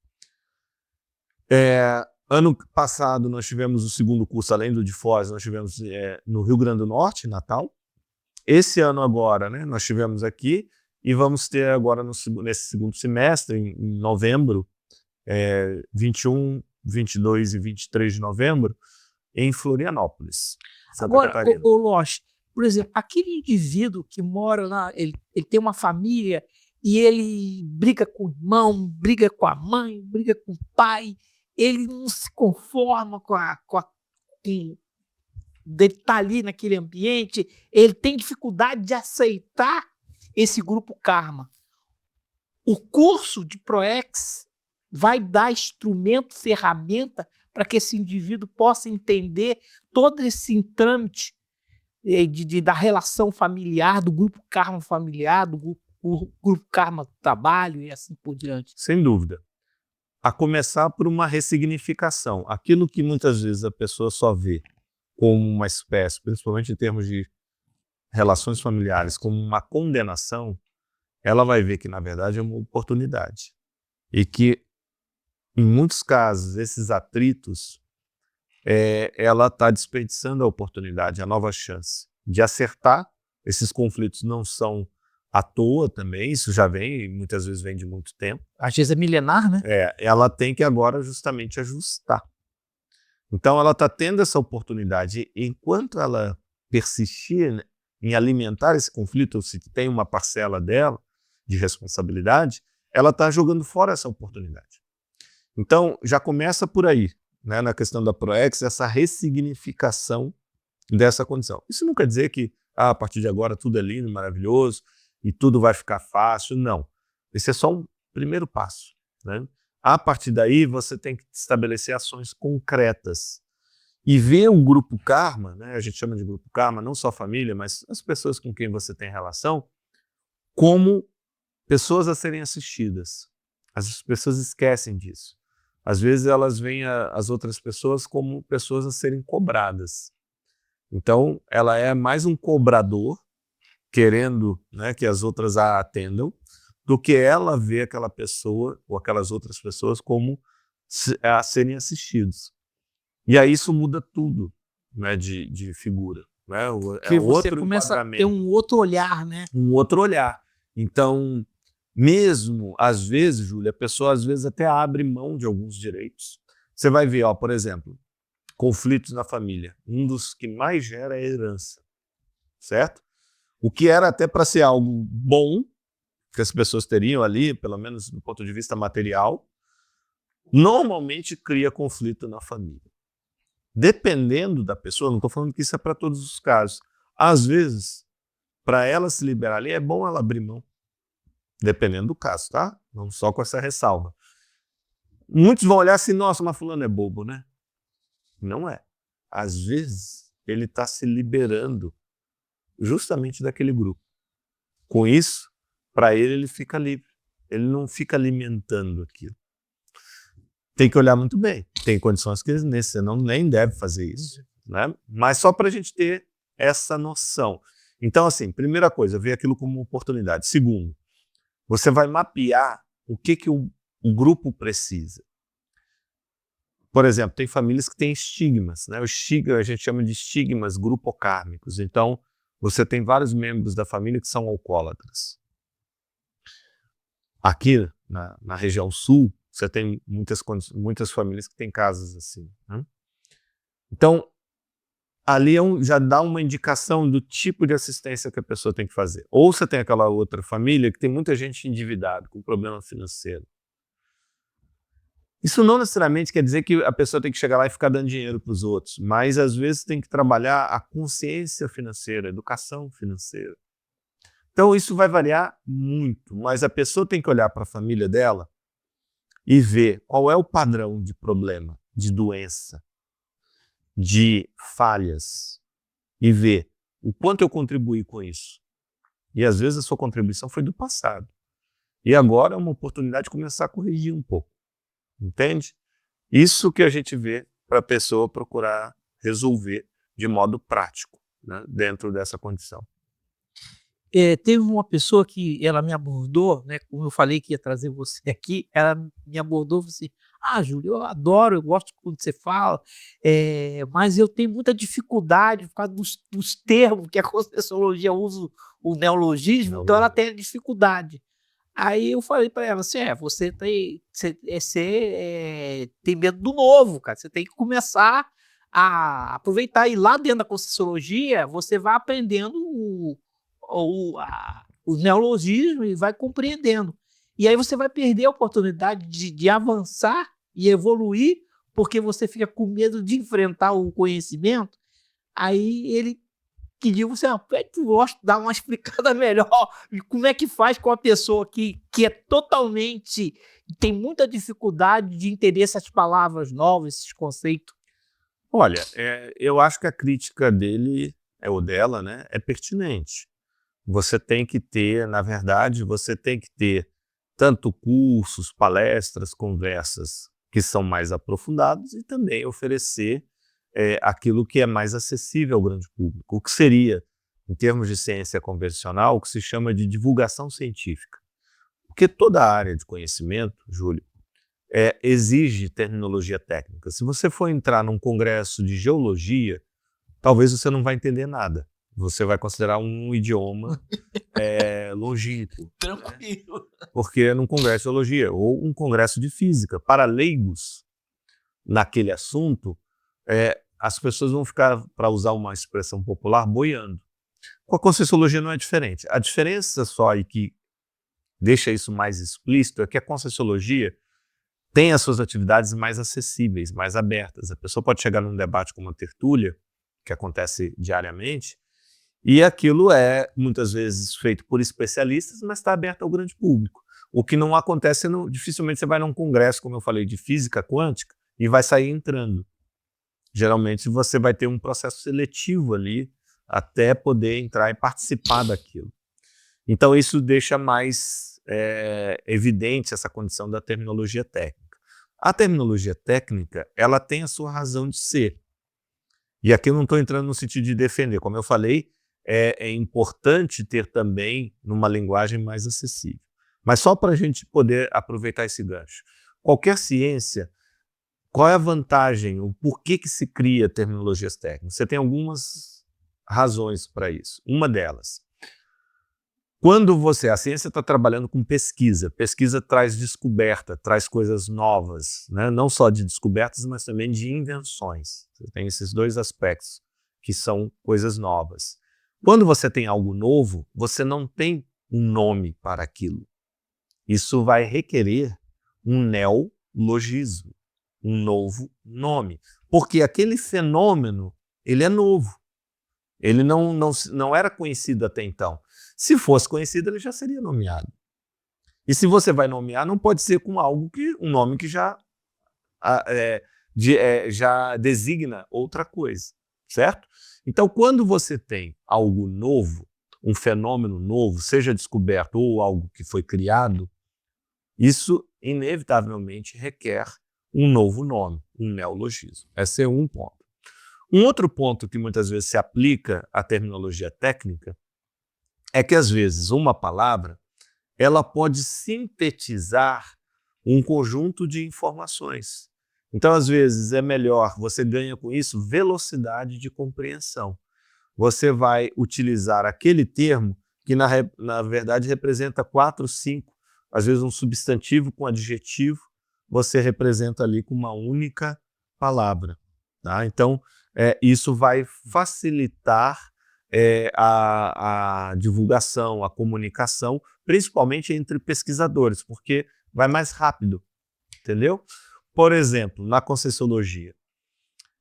Ano passado nós tivemos o segundo curso, além do de Foz, nós tivemos no Rio Grande do Norte, em Natal. Esse ano agora, né, nós tivemos aqui e vamos ter agora nesse segundo semestre, em novembro, 21, 22 e 23 de novembro, em Florianópolis, Santa Catarina. Agora, Loche, por exemplo, aquele indivíduo que mora lá, ele tem uma família e ele briga com o irmão, briga com a mãe, briga com o pai, ele não se conforma com ele tá ali naquele ambiente, ele tem dificuldade de aceitar esse grupo karma. O curso de ProEx vai dar instrumento, ferramenta para que esse indivíduo possa entender todo esse trâmite da relação familiar, do grupo karma familiar, do grupo karma do trabalho e assim por diante. Sem dúvida. A começar por uma ressignificação. Aquilo que muitas vezes a pessoa só vê como uma espécie, principalmente em termos de relações familiares, como uma condenação, ela vai ver que, na verdade, é uma oportunidade. E que, em muitos casos, esses atritos, ela está desperdiçando a oportunidade, a nova chance de acertar. Esses conflitos não são à toa também, isso já vem, e muitas vezes vem de muito tempo. Às vezes é milenar, né? Ela tem que agora justamente ajustar. Então ela está tendo essa oportunidade, e enquanto ela persistir em alimentar esse conflito, ou se tem uma parcela dela de responsabilidade, ela está jogando fora essa oportunidade. Então já começa por aí, né, na questão da ProEx, essa ressignificação dessa condição. Isso não quer dizer que a partir de agora tudo é lindo, maravilhoso, e tudo vai ficar fácil, não. Esse é só um primeiro passo, né? A partir daí, você tem que estabelecer ações concretas e ver o grupo karma, né? A gente chama de grupo karma, não só a família, mas as pessoas com quem você tem relação, como pessoas a serem assistidas. As pessoas esquecem disso. Às vezes elas veem as outras pessoas como pessoas a serem cobradas. Então, ela é mais um cobrador, querendo, né, que as outras a atendam, do que ela vê aquela pessoa ou aquelas outras pessoas como a serem assistidos. E aí isso muda tudo, né, de figura. Né? Que você começa a ter um outro olhar, né? Um outro olhar. Então, mesmo, às vezes, Júlia, a pessoa às vezes até abre mão de alguns direitos. Você vai ver, por exemplo, conflitos na família. Um dos que mais gera é a herança, certo? O que era até para ser algo bom, que as pessoas teriam ali, pelo menos do ponto de vista material, normalmente cria conflito na família. Dependendo da pessoa, não estou falando que isso é para todos os casos. Às vezes, para ela se liberar ali, é bom ela abrir mão. Dependendo do caso, tá? Não só com essa ressalva. Muitos vão olhar assim, nossa, mas fulano é bobo, né? Não é. Às vezes, ele está se liberando justamente daquele grupo. Com isso, para ele fica livre. Ele não fica alimentando aquilo. Tem que olhar muito bem. Tem condições que você nem deve fazer isso, né? Mas só para a gente ter essa noção. Então, assim, primeira coisa, ver aquilo como uma oportunidade. Segundo, você vai mapear o que o grupo precisa. Por exemplo, tem famílias que têm estigmas, né? O estigma a gente chama de estigmas grupocármicos. Então, você tem vários membros da família que são alcoólatras. Aqui, na região sul, você tem muitas famílias que têm casas assim, né? Então, ali já dá uma indicação do tipo de assistência que a pessoa tem que fazer. Ou você tem aquela outra família que tem muita gente endividada, com problema financeiro. Isso não necessariamente quer dizer que a pessoa tem que chegar lá e ficar dando dinheiro para os outros, mas às vezes tem que trabalhar a consciência financeira, a educação financeira. Então isso vai variar muito, mas a pessoa tem que olhar para a família dela e ver qual é o padrão de problema, de doença, de falhas, e ver o quanto eu contribuí com isso. E às vezes a sua contribuição foi do passado. E agora é uma oportunidade de começar a corrigir um pouco, entende? Isso que a gente vê para a pessoa procurar resolver de modo prático, né, dentro dessa condição. Teve uma pessoa que ela me abordou, né, como eu falei que ia trazer você aqui, ela me abordou e falou assim: "Ah, Júlio, eu adoro, eu gosto quando você fala, mas eu tenho muita dificuldade por causa dos termos que a Conscienciologia usa o neologismo, então ela tem dificuldade". Aí eu falei para ela assim: você tem medo do novo, cara, você tem que começar a aproveitar, e lá dentro da Conscienciologia você vai aprendendo o neologismo e vai compreendendo. E aí você vai perder a oportunidade de avançar e evoluir, porque você fica com medo de enfrentar o conhecimento. Aí ele pediu você, tu gosta de dar uma explicada melhor, como é que faz com a pessoa que é totalmente, tem muita dificuldade de entender essas palavras novas, esses conceitos. Olha, eu acho que a crítica dele, ou dela, né, é pertinente. Você tem que ter, na verdade, você tem que ter tanto cursos, palestras, conversas que são mais aprofundados e também oferecer aquilo que é mais acessível ao grande público. O que seria, em termos de ciência convencional, o que se chama de divulgação científica. Porque toda a área de conhecimento, Júlio, exige terminologia técnica. Se você for entrar num congresso de geologia, talvez você não vai entender nada. Você vai considerar um idioma longínquo. Tranquilo. Porque num congresso de geologia ou um congresso de física, para leigos naquele assunto, as pessoas vão ficar, para usar uma expressão popular, boiando. Com a Conscienciologia não é diferente. A diferença só, e que deixa isso mais explícito, é que a Conscienciologia tem as suas atividades mais acessíveis, mais abertas. A pessoa pode chegar num debate com uma tertúlia, que acontece diariamente, e aquilo é, muitas vezes, feito por especialistas, mas está aberto ao grande público. O que não acontece, dificilmente você vai num congresso, como eu falei, de física quântica, e vai sair entrando. Geralmente você vai ter um processo seletivo ali, até poder entrar e participar daquilo. Então isso deixa mais evidente essa condição da terminologia técnica. A terminologia técnica, ela tem a sua razão de ser. E aqui eu não estou entrando no sentido de defender. Como eu falei, é importante ter também numa linguagem mais acessível. Mas só para a gente poder aproveitar esse gancho. Qualquer ciência, qual é a vantagem, o porquê que se cria terminologias técnicas? Você tem algumas razões para isso. Uma delas, quando a ciência está trabalhando com pesquisa traz descoberta, traz coisas novas, né? Não só de descobertas, mas também de invenções. Você tem esses dois aspectos, que são coisas novas. Quando você tem algo novo, você não tem um nome para aquilo. Isso vai requerer um neologismo, um novo nome. Porque aquele fenômeno, ele é novo. Ele não era conhecido até então. Se fosse conhecido, ele já seria nomeado. E se você vai nomear, não pode ser com um nome que já designa outra coisa, certo? Então, quando você tem algo novo, um fenômeno novo, seja descoberto ou algo que foi criado, isso inevitavelmente requer um novo nome, um neologismo. Esse é um ponto. Um outro ponto que muitas vezes se aplica à terminologia técnica é que, às vezes, uma palavra ela pode sintetizar um conjunto de informações. Então, às vezes, é melhor, você ganha com isso velocidade de compreensão. Você vai utilizar aquele termo que, na verdade, representa 4, 5, às vezes um substantivo com adjetivo, você representa ali com uma única palavra. Tá? Então, isso vai facilitar a divulgação, a comunicação, principalmente entre pesquisadores, porque vai mais rápido, entendeu? Por exemplo, na Conscienciologia,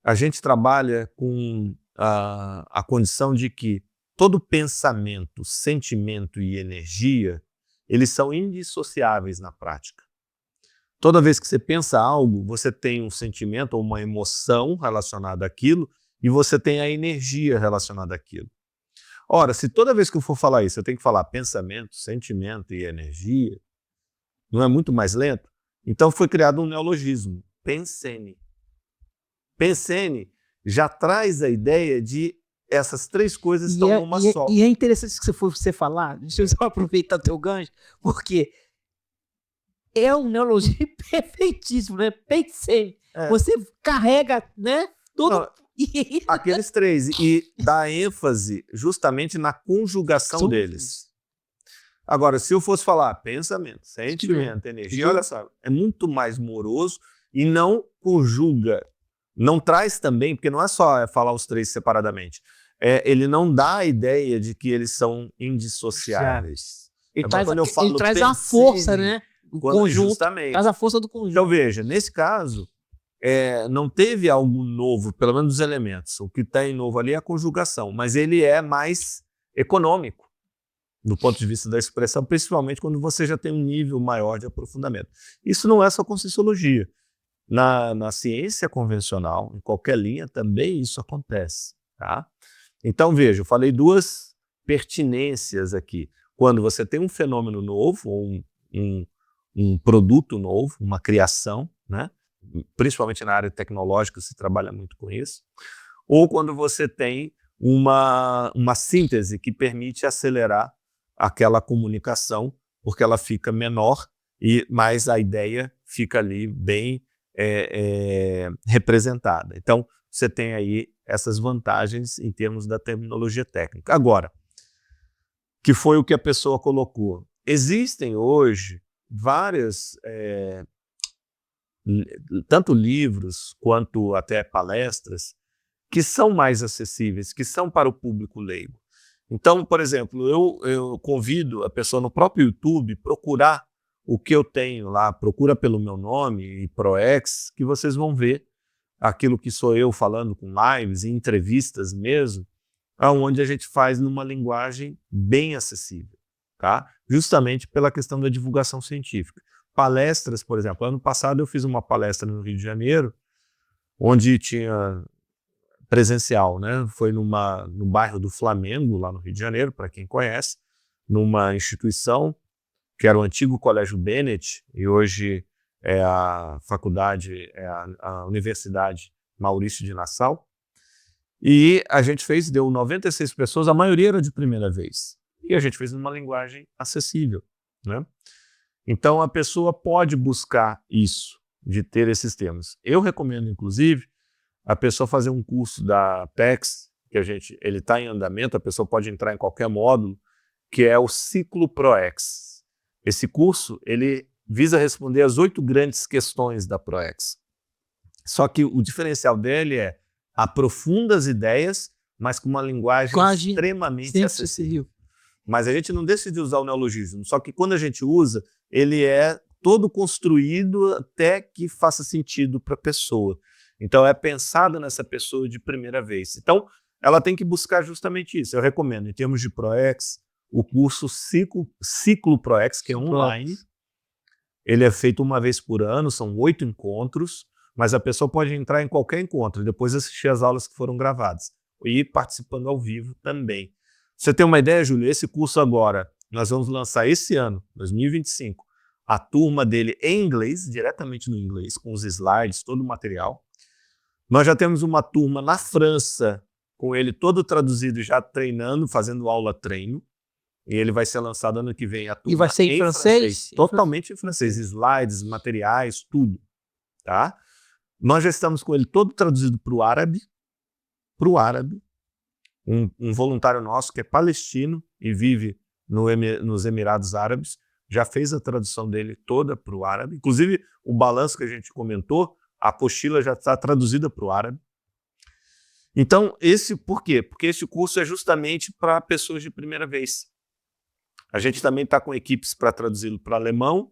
a gente trabalha com a condição de que todo pensamento, sentimento e energia, eles são indissociáveis na prática. Toda vez que você pensa algo, você tem um sentimento ou uma emoção relacionada àquilo e você tem a energia relacionada àquilo. Ora, se toda vez que eu for falar isso, eu tenho que falar pensamento, sentimento e energia, Não é muito mais lento? Então foi criado um neologismo, pensene. Pensene já traz a ideia de essas três coisas estão numa só. E é interessante que você falar, deixa eu só aproveitar o teu gancho, porque é um neologismo perfeitíssimo, né? Pensene. Você carrega, né? Todo... Não, aqueles três, e dá ênfase justamente na conjugação deles. Agora, se eu fosse falar pensamento, sentimento, energia, olha só, é muito mais moroso e não conjuga, não traz também, porque não é só falar os três separadamente, ele não dá a ideia de que eles são indissociáveis. Ele traz a força, né? O conjunto, justamente. Traz a força do conjunto. Então veja, nesse caso, não teve algo novo, pelo menos dos elementos. O que tem novo ali é a conjugação, mas ele é mais econômico do ponto de vista da expressão, principalmente quando você já tem um nível maior de aprofundamento. Isso não é só Conscienciologia. Na ciência convencional, em qualquer linha, também isso acontece. Tá? Então veja, eu falei duas pertinências aqui. Quando você tem um fenômeno novo, ou um produto novo, uma criação, né? Principalmente na área tecnológica se trabalha muito com isso, ou quando você tem uma síntese que permite acelerar aquela comunicação, porque ela fica menor, mas a ideia fica ali bem representada. Então, você tem aí essas vantagens em termos da terminologia técnica. Agora, que foi o que a pessoa colocou. Existem hoje várias, tanto livros quanto até palestras, que são mais acessíveis, que são para o público leigo. Então, por exemplo, eu convido a pessoa no próprio YouTube procurar o que eu tenho lá, procura pelo meu nome e ProEx, que vocês vão ver aquilo que sou eu falando com lives e entrevistas mesmo, onde a gente faz numa linguagem bem acessível, tá? Justamente pela questão da divulgação científica. Palestras, por exemplo, ano passado eu fiz uma palestra no Rio de Janeiro, onde tinha presencial, né? Foi no bairro do Flamengo, lá no Rio de Janeiro, para quem conhece, numa instituição que era o antigo Colégio Bennett, e hoje é a faculdade, a Universidade Maurício de Nassau. E a gente deu 96 pessoas, a maioria era de primeira vez. E a gente fez numa linguagem acessível, né? Então a pessoa pode buscar isso, de ter esses temas. Eu recomendo, inclusive, a pessoa fazer um curso da Apex, que ele está em andamento, a pessoa pode entrar em qualquer módulo, que é o Ciclo ProEx. Esse curso, ele visa responder as 8 grandes questões da ProEx. Só que o diferencial dele aprofunda as ideias, mas com uma linguagem extremamente acessível. Mas a gente não deixa de usar o neologismo, só que quando a gente usa, ele é todo construído até que faça sentido para a pessoa. Então é pensado nessa pessoa de primeira vez. Então ela tem que buscar justamente isso. Eu recomendo, em termos de ProEx, o curso Ciclo ProEx, que é online. Ele é feito uma vez por ano, são 8 encontros, mas a pessoa pode entrar em qualquer encontro e depois assistir as aulas que foram gravadas e ir participando ao vivo também. Você tem uma ideia, Júlio? Esse curso agora, nós vamos lançar esse ano, 2025, a turma dele em inglês, diretamente no inglês, com os slides, todo o material. Nós já temos uma turma na França, com ele todo traduzido, já treinando, fazendo aula treino. E ele vai ser lançado ano que vem. A turma e vai ser em francês? Totalmente em francês. Slides, materiais, tudo. Tá? Nós já estamos com ele todo traduzido para o árabe. Um voluntário nosso que é palestino e vive nos Emirados Árabes, já fez a tradução dele toda para o árabe. Inclusive, o balanço que a gente comentou, a apostila já está traduzida para o árabe. Então, por quê? Porque esse curso é justamente para pessoas de primeira vez. A gente também está com equipes para traduzi-lo para alemão,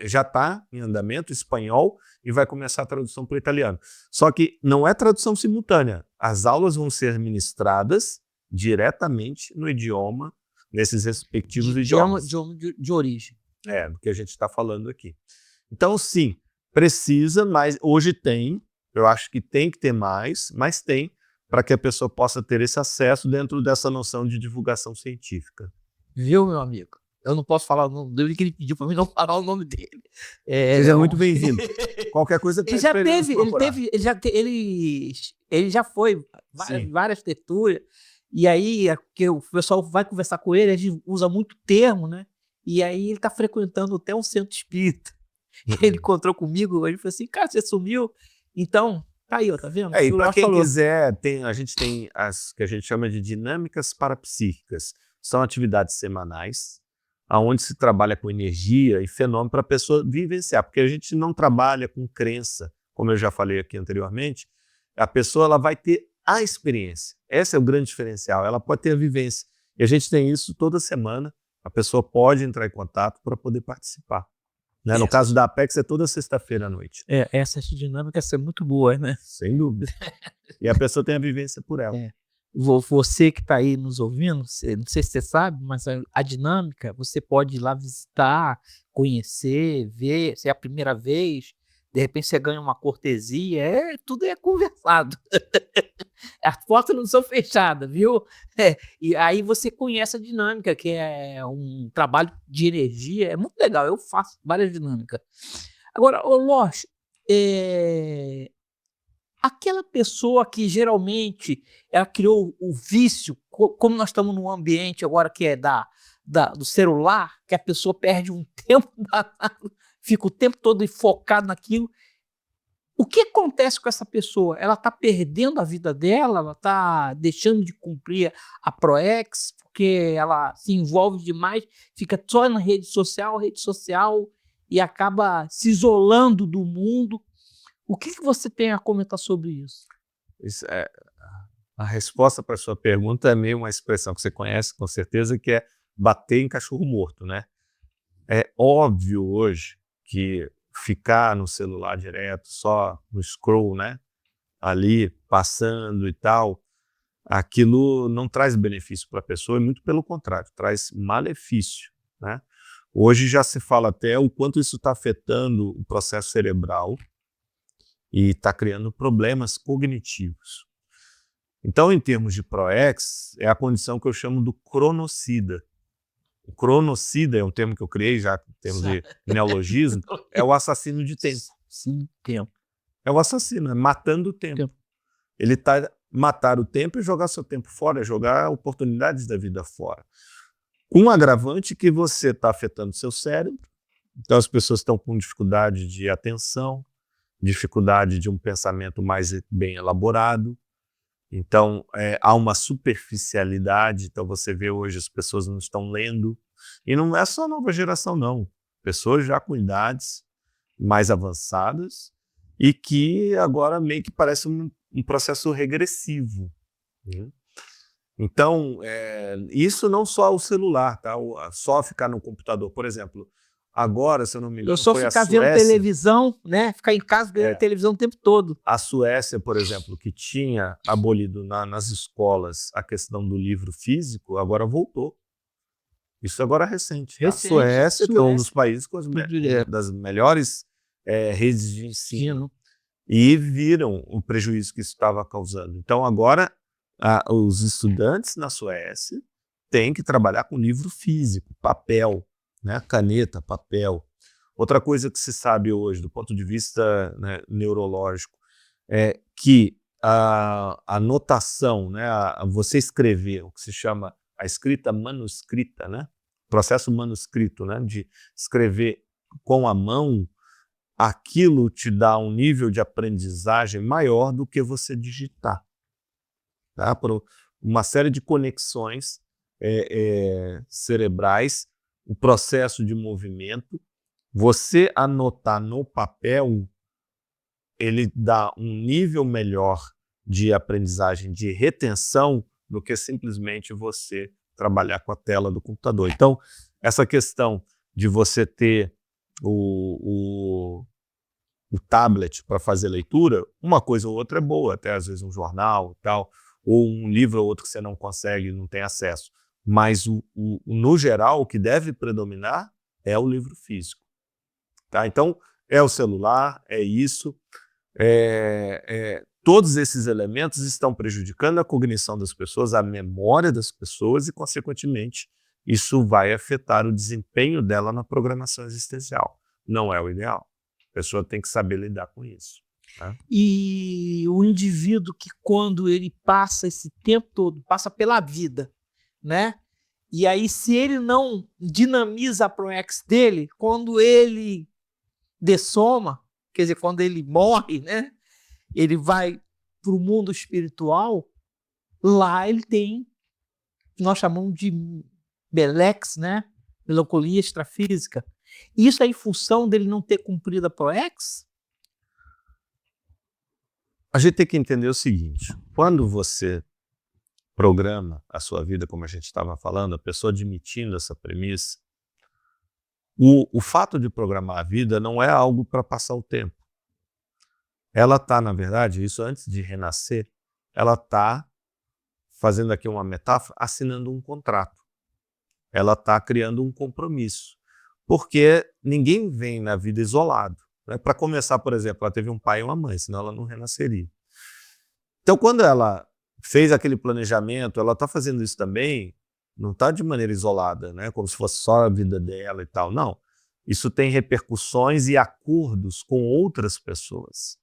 já está em andamento, espanhol, e vai começar a tradução para o italiano. Só que não é tradução simultânea. As aulas vão ser ministradas diretamente no idioma, nesses respectivos idiomas. De origem. Do que a gente está falando aqui. Então, sim, precisa, mas hoje tem, eu acho que tem que ter mais, mas tem, para que a pessoa possa ter esse acesso dentro dessa noção de divulgação científica. Viu, meu amigo? Eu não posso falar o nome dele, que ele pediu para mim não falar o nome dele. Seja muito bem-vindo. Qualquer coisa Ele já teve, ele já foi várias tertúlias, e aí que o pessoal vai conversar com ele, a gente usa muito termo, né? E aí ele está frequentando até um centro espírita. Ele encontrou comigo, ele falou assim, cara, você sumiu? Então, tá aí, ó, tá vendo? E para quem quiser, a gente tem as que a gente chama de dinâmicas parapsíquicas. São atividades semanais, onde se trabalha com energia e fenômeno para a pessoa vivenciar, porque a gente não trabalha com crença, como eu já falei aqui anteriormente. A pessoa ela vai ter a experiência. Esse é o grande diferencial, ela pode ter a vivência. E a gente tem isso toda semana, a pessoa pode entrar em contato para poder participar. Né? No caso da Apex é toda sexta-feira à noite. Essas dinâmicas são muito boas, né? Sem dúvida. E a pessoa tem a vivência por ela. Você que está aí nos ouvindo, não sei se você sabe, mas a dinâmica, você pode ir lá visitar, conhecer, ver, se é a primeira vez, de repente você ganha uma cortesia, tudo é conversado. As portas não são fechadas, viu? E aí você conhece a dinâmica, que é um trabalho de energia, é muito legal, eu faço várias dinâmicas. Agora, Losh, aquela pessoa que geralmente ela criou o vício, como nós estamos num ambiente agora que é do celular, que a pessoa perde um tempo, fica o tempo todo focado naquilo. O que acontece com essa pessoa? Ela está perdendo a vida dela? Ela está deixando de cumprir a ProEx porque ela se envolve demais, fica só na rede social e acaba se isolando do mundo? O que você tem a comentar sobre isso? A resposta para a sua pergunta é meio uma expressão que você conhece, com certeza, que é bater em cachorro morto, né? É óbvio hoje que ficar no celular direto, só no scroll, né? Ali, passando e tal, aquilo não traz benefício para a pessoa, e muito pelo contrário, traz malefício, né? Hoje já se fala até o quanto isso está afetando o processo cerebral e está criando problemas cognitivos. Então, em termos de ProEx, é a condição que eu chamo do cronocida. O cronocida é um termo que eu criei já em termos de neologismo, é o assassino de tempo. Sim, tempo. É o assassino, é matando o tempo. Ele está matar o tempo e jogar seu tempo fora, jogar oportunidades da vida fora. Um agravante que você está afetando seu cérebro, então as pessoas estão com dificuldade de atenção, dificuldade de um pensamento mais bem elaborado. Então, há uma superficialidade. Então, você vê hoje as pessoas não estão lendo. E não é só a nova geração, não. Pessoas já com idades mais avançadas e que agora meio que parece um processo regressivo. Então, isso não só o celular, tá? Só ficar no computador. Por exemplo, agora, se eu não me engano, eu só ficar vendo televisão, né? Ficar em casa vendo televisão o tempo todo. A Suécia, por exemplo, que tinha abolido nas escolas a questão do livro físico, agora voltou. Isso agora é recente. A Suécia é um dos países com das melhores redes de ensino e viram o prejuízo que isso estava causando. Então, agora, os estudantes na Suécia têm que trabalhar com livro físico, papel, né? Caneta, papel. Outra coisa que se sabe hoje, do ponto de vista, né, neurológico, é que a notação, né, você escrever, o que se chama a escrita manuscrita, né, processo manuscrito, né, de escrever com a mão, aquilo te dá um nível de aprendizagem maior do que você digitar. Tá? Por uma série de conexões cerebrais, o processo de movimento. Você anotar no papel, ele dá um nível melhor de aprendizagem, de retenção, do que simplesmente você trabalhar com a tela do computador. Então, essa questão de você ter o tablet para fazer leitura, uma coisa ou outra é boa, até às vezes um jornal e tal, ou um livro ou outro que você não consegue, não tem acesso. Mas, no geral, o que deve predominar é o livro físico. Tá? Então, é o celular, é isso. Todos esses elementos estão prejudicando a cognição das pessoas, a memória das pessoas e, consequentemente, isso vai afetar o desempenho dela na programação existencial. Não é o ideal. A pessoa tem que saber lidar com isso. Né? E o indivíduo que, quando ele passa esse tempo todo, passa pela vida, né? E aí, se ele não dinamiza a ProEx dele, quando ele dessoma, quer dizer, quando ele morre, né? Ele vai para o mundo espiritual, lá ele tem, nós chamamos de Melex, né? Melancolia extrafísica. Isso é em função dele não ter cumprido a ProEx? A gente tem que entender o seguinte, quando você programa a sua vida, como a gente estava falando, a pessoa admitindo essa premissa, o fato de programar a vida não é algo para passar o tempo. Ela está, na verdade, isso antes de renascer, ela está, fazendo aqui uma metáfora, assinando um contrato. Ela está criando um compromisso. Porque ninguém vem na vida isolado. Né? Para começar, por exemplo, ela teve um pai e uma mãe, senão ela não renasceria. Então, quando ela fez aquele planejamento, ela está fazendo isso também, não está de maneira isolada, né? Como se fosse só a vida dela e tal. Não. Isso tem repercussões e acordos com outras pessoas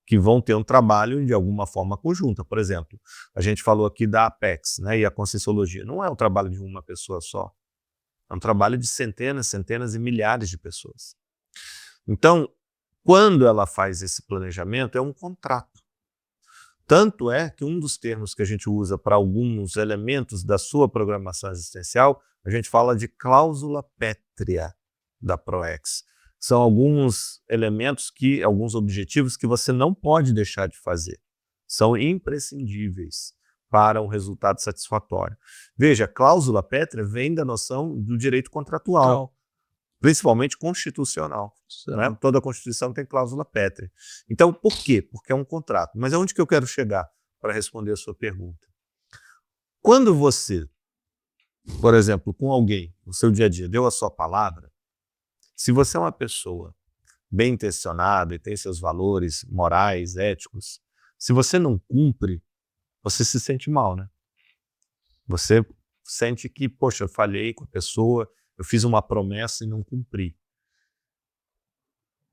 que vão ter um trabalho de alguma forma conjunta. Por exemplo, a gente falou aqui da Apex, né? E a Conscienciologia. Não é um trabalho de uma pessoa só. É um trabalho de centenas, centenas e milhares de pessoas. Então, quando ela faz esse planejamento, é um contrato. Tanto é que um dos termos que a gente usa para alguns elementos da sua programação existencial, a gente fala de cláusula pétrea da ProEx. São alguns elementos, alguns objetivos que você não pode deixar de fazer. São imprescindíveis para um resultado satisfatório. Veja, cláusula pétrea vem da noção do direito contratual, principalmente constitucional. Né? Toda a Constituição tem cláusula pétrea. Então, por quê? Porque é um contrato. Mas aonde que eu quero chegar para responder a sua pergunta? Quando você, por exemplo, com alguém, no seu dia a dia, deu a sua palavra, se você é uma pessoa bem intencionada e tem seus valores morais, éticos, se você não cumpre, você se sente mal, né? Você sente que, poxa, eu falhei com a pessoa, eu fiz uma promessa e não cumpri.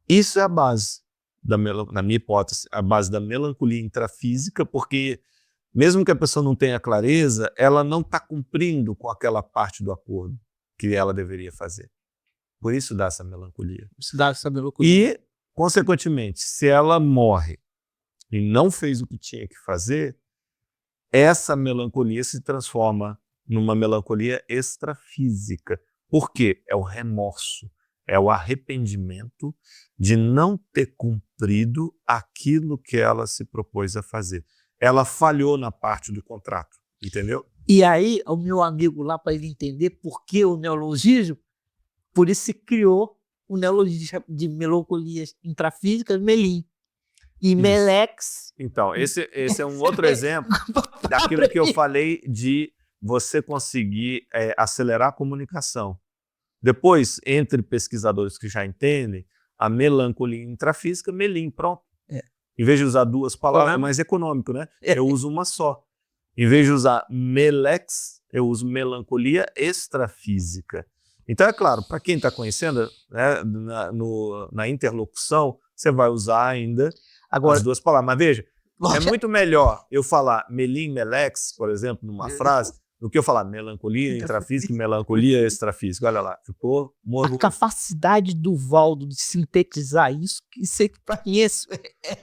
Isso é a base, na minha hipótese, a base da melancolia intrafísica, porque mesmo que a pessoa não tenha clareza, ela não está cumprindo com aquela parte do acordo que ela deveria fazer. Por isso dá essa melancolia. Isso dá essa melancolia. E, consequentemente, se ela morre e não fez o que tinha que fazer, essa melancolia se transforma numa melancolia extrafísica. Por quê? É o remorso, é o arrependimento de não ter cumprido aquilo que ela se propôs a fazer. Ela falhou na parte do contrato, entendeu? E aí, o meu amigo lá, para ele entender por que o neologismo, por isso se criou o neologismo de melancolia intrafísica, Melim. E Melex... Então, esse é um outro exemplo daquilo que eu falei de você conseguir acelerar a comunicação. Depois, entre pesquisadores que já entendem, a melancolia intrafísica, Melim, pronto. Em vez de usar duas palavras, é mais econômico, né? Eu uso uma só. Em vez de usar Melex, eu uso melancolia extrafísica. Então, é claro, para quem está conhecendo, né, na interlocução, você vai usar ainda as duas palavras. Mas veja, é muito melhor eu falar Melim, Melex, por exemplo, numa frase, do que eu falar melancolia intrafísica e melancolia extrafísica. Olha lá, ficou morro. A capacidade do Valdo de sintetizar isso, que você conhece.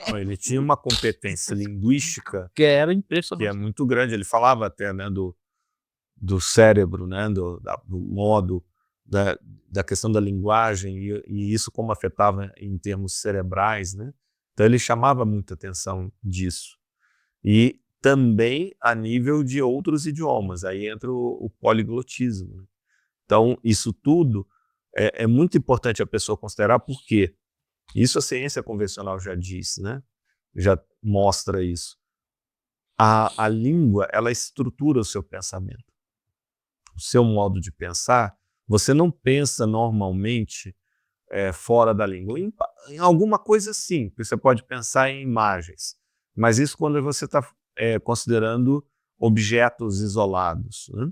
Ele tinha uma competência linguística que era impressionante. Que é muito grande. Ele falava até, né, do cérebro, né, do modo, da questão da linguagem e isso como afetava em termos cerebrais, né? Então ele chamava muita atenção disso. E também a nível de outros idiomas, aí entra o poliglotismo. Né? Então isso tudo é muito importante a pessoa considerar, porque isso a ciência convencional já diz, né? Já mostra isso. A língua, ela estrutura o seu pensamento. O seu modo de pensar, você não pensa normalmente fora da língua. Em alguma coisa sim, você pode pensar em imagens, mas isso quando você está considerando objetos isolados. Né?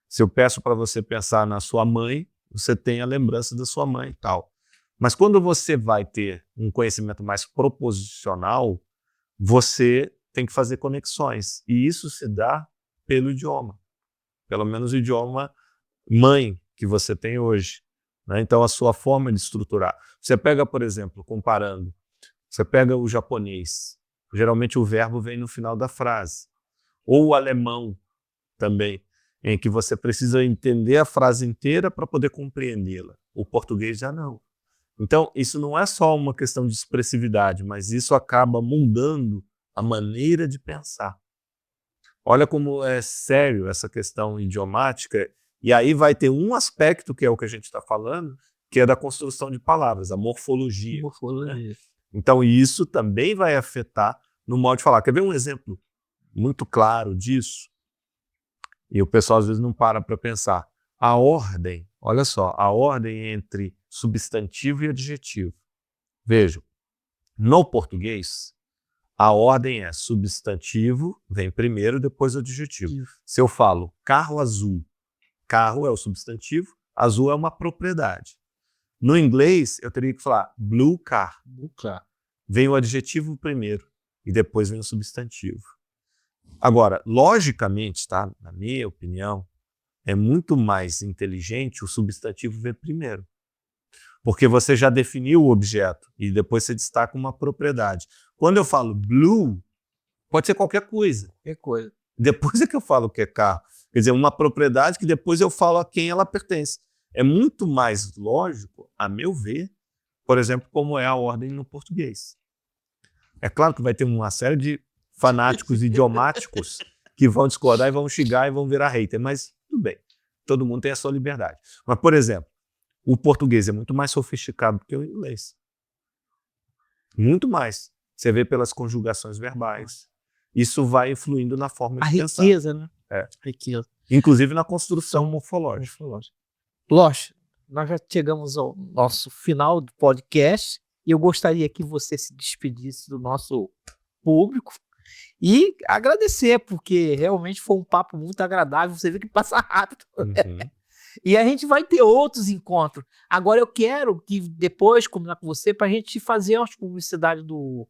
Se eu peço para você pensar na sua mãe, você tem a lembrança da sua mãe e tal. Mas quando você vai ter um conhecimento mais proposicional, você tem que fazer conexões. E isso se dá pelo idioma. Pelo menos o idioma mãe que você tem hoje, né? Então, a sua forma de estruturar. Você pega, por exemplo, comparando, você pega o japonês. Geralmente o verbo vem no final da frase. Ou o alemão também, em que você precisa entender a frase inteira para poder compreendê-la. O português já não. Então, isso não é só uma questão de expressividade, mas isso acaba mudando a maneira de pensar. Olha como é sério essa questão idiomática, e aí vai ter um aspecto, que é o que a gente está falando, que é da construção de palavras, a morfologia. Morfologia. Então, isso também vai afetar no modo de falar. Quer ver um exemplo muito claro disso? E o pessoal às vezes não para pensar. A ordem, olha só, a ordem entre substantivo e adjetivo. Vejam, no português, a ordem é substantivo, vem primeiro, depois o adjetivo. Se eu falo carro azul, carro é o substantivo, azul é uma propriedade. No inglês, eu teria que falar blue car. Blue car. Vem o adjetivo primeiro e depois vem o substantivo. Agora, logicamente, tá? Na minha opinião, é muito mais inteligente o substantivo vir primeiro. Porque você já definiu o objeto e depois você destaca uma propriedade. Quando eu falo blue, pode ser qualquer coisa. Qualquer coisa. Depois é que eu falo que é carro. Quer dizer, uma propriedade que depois eu falo a quem ela pertence. É muito mais lógico, a meu ver, por exemplo, como é a ordem no português. É claro que vai ter uma série de fanáticos idiomáticos que vão discordar e vão xingar e vão virar hater, mas tudo bem. Todo mundo tem a sua liberdade. Mas, por exemplo, o português é muito mais sofisticado do que o inglês. Muito mais. Você vê pelas conjugações verbais. Isso vai influindo na forma de pensar. A riqueza, né? É. Riqueza. Inclusive na construção morfológica. Loche, nós já chegamos ao nosso final do podcast e eu gostaria que você se despedisse do nosso público e agradecer, porque realmente foi um papo muito agradável. Você vê que passa rápido. Uhum. E a gente vai ter outros encontros. Agora eu quero que depois combinar com você para a gente fazer as publicidades dos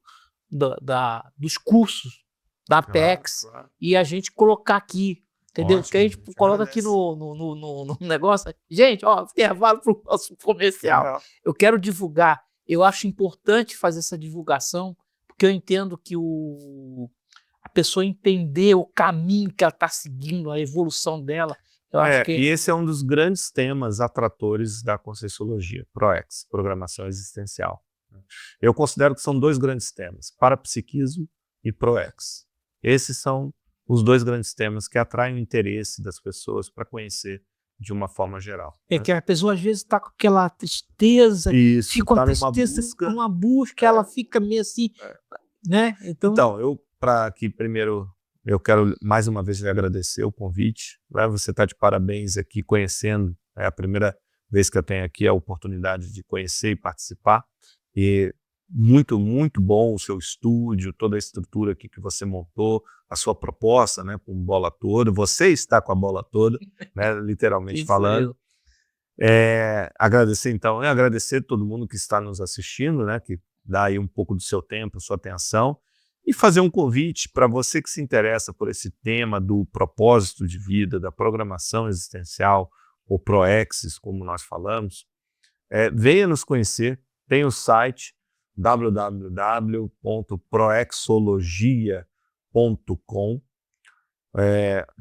cursos da Apex e a gente colocar aqui, entendeu? Ótimo, Que a gente coloca aqui no negócio. Gente, ó, intervalo para o nosso comercial. Legal. Eu quero divulgar. Eu acho importante fazer essa divulgação, porque eu entendo que a pessoa entender o caminho que ela está seguindo, a evolução dela. Eu acho que... E esse é um dos grandes temas atratores da Conscienciologia, ProEx, Programação Existencial. Eu considero que são dois grandes temas, parapsiquismo e ProEx. Esses são os dois grandes temas que atraem o interesse das pessoas para conhecer de uma forma geral. É que a pessoa às vezes está com aquela tristeza, Isso, fica com tá a tristeza, numa busca, ela fica meio assim, né? Então eu, para que primeiro... Eu quero mais uma vez lhe agradecer o convite. Você está de parabéns aqui conhecendo. É a primeira vez que eu tenho aqui a oportunidade de conhecer e participar. E muito, muito bom o seu estúdio, toda a estrutura aqui que você montou, a sua proposta, né, com bola toda. Você está com a bola toda, né, literalmente falando. Agradecer então, agradecer todo mundo que está nos assistindo, né, que dá aí um pouco do seu tempo, sua atenção. E fazer um convite para você que se interessa por esse tema do propósito de vida, da programação existencial, ou ProExis, como nós falamos, venha nos conhecer. Tem o site www.proexologia.com,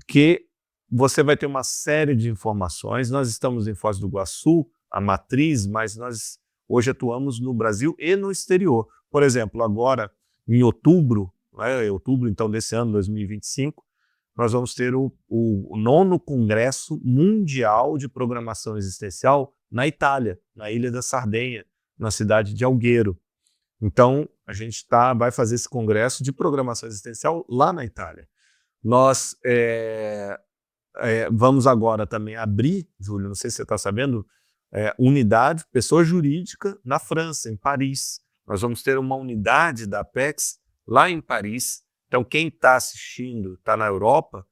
que você vai ter uma série de informações. Nós estamos em Foz do Iguaçu, a matriz, mas nós hoje atuamos no Brasil e no exterior. Por exemplo, agora, em outubro, então, desse ano, 2025, nós vamos ter o 9º Congresso Mundial de Programação Existencial na Itália, na Ilha da Sardenha, na cidade de Alghero. Então, a gente vai fazer esse congresso de programação existencial lá na Itália. Nós vamos agora também abrir, Júlio, não sei se você está sabendo, unidade, pessoa jurídica, na França, em Paris. Nós vamos ter uma unidade da Apex lá em Paris. Então, quem está assistindo, está na Europa,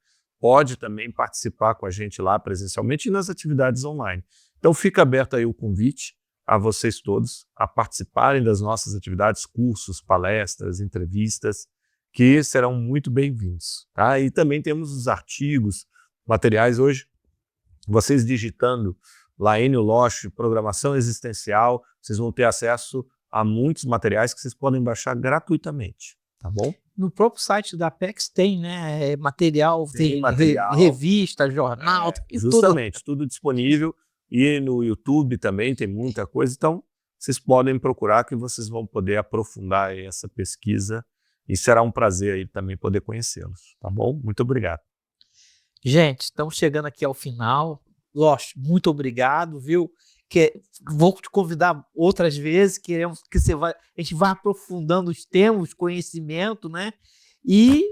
pode também participar com a gente lá presencialmente e nas atividades online. Então fica aberto aí o convite a vocês todos a participarem das nossas atividades, cursos, palestras, entrevistas, que serão muito bem-vindos. Tá? E também temos os artigos, materiais hoje, vocês digitando lá Enio Losch, Programação Existencial, vocês vão ter acesso a muitos materiais que vocês podem baixar gratuitamente, tá bom? No próprio site da Apex tem, né? Material, tem material. revista, jornal, e justamente, tudo disponível. E no YouTube também tem muita coisa. Então, vocês podem procurar que vocês vão poder aprofundar aí essa pesquisa e será um prazer aí também poder conhecê-los, tá bom? Muito obrigado. Gente, estamos chegando aqui ao final. Losch, muito obrigado, viu? Vou te convidar outras vezes, queremos que a gente vá aprofundando os temas, conhecimento, né? E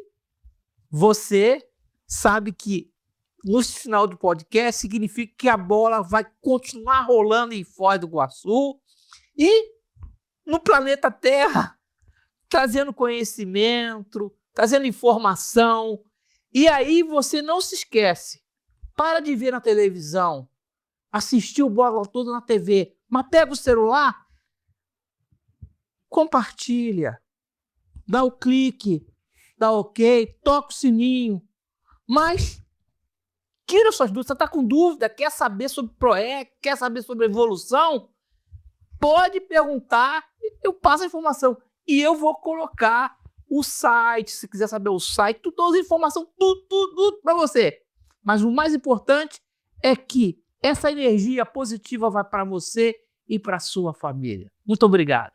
você sabe que no final do podcast significa que a bola vai continuar rolando em Foz do Iguaçu e no planeta Terra, trazendo conhecimento, trazendo informação. E aí você não se esquece, para de ver na televisão, assistir o Bola Toda na TV, mas pega o celular, compartilha, dá o clique, dá ok, toca o sininho, mas tira suas dúvidas. Você está com dúvida, quer saber sobre PROEC, quer saber sobre evolução? Pode perguntar, eu passo a informação. E eu vou colocar o site, se quiser saber o site, todas as informações, tudo para você. Mas o mais importante é que essa energia positiva vai para você e para sua família. Muito obrigado.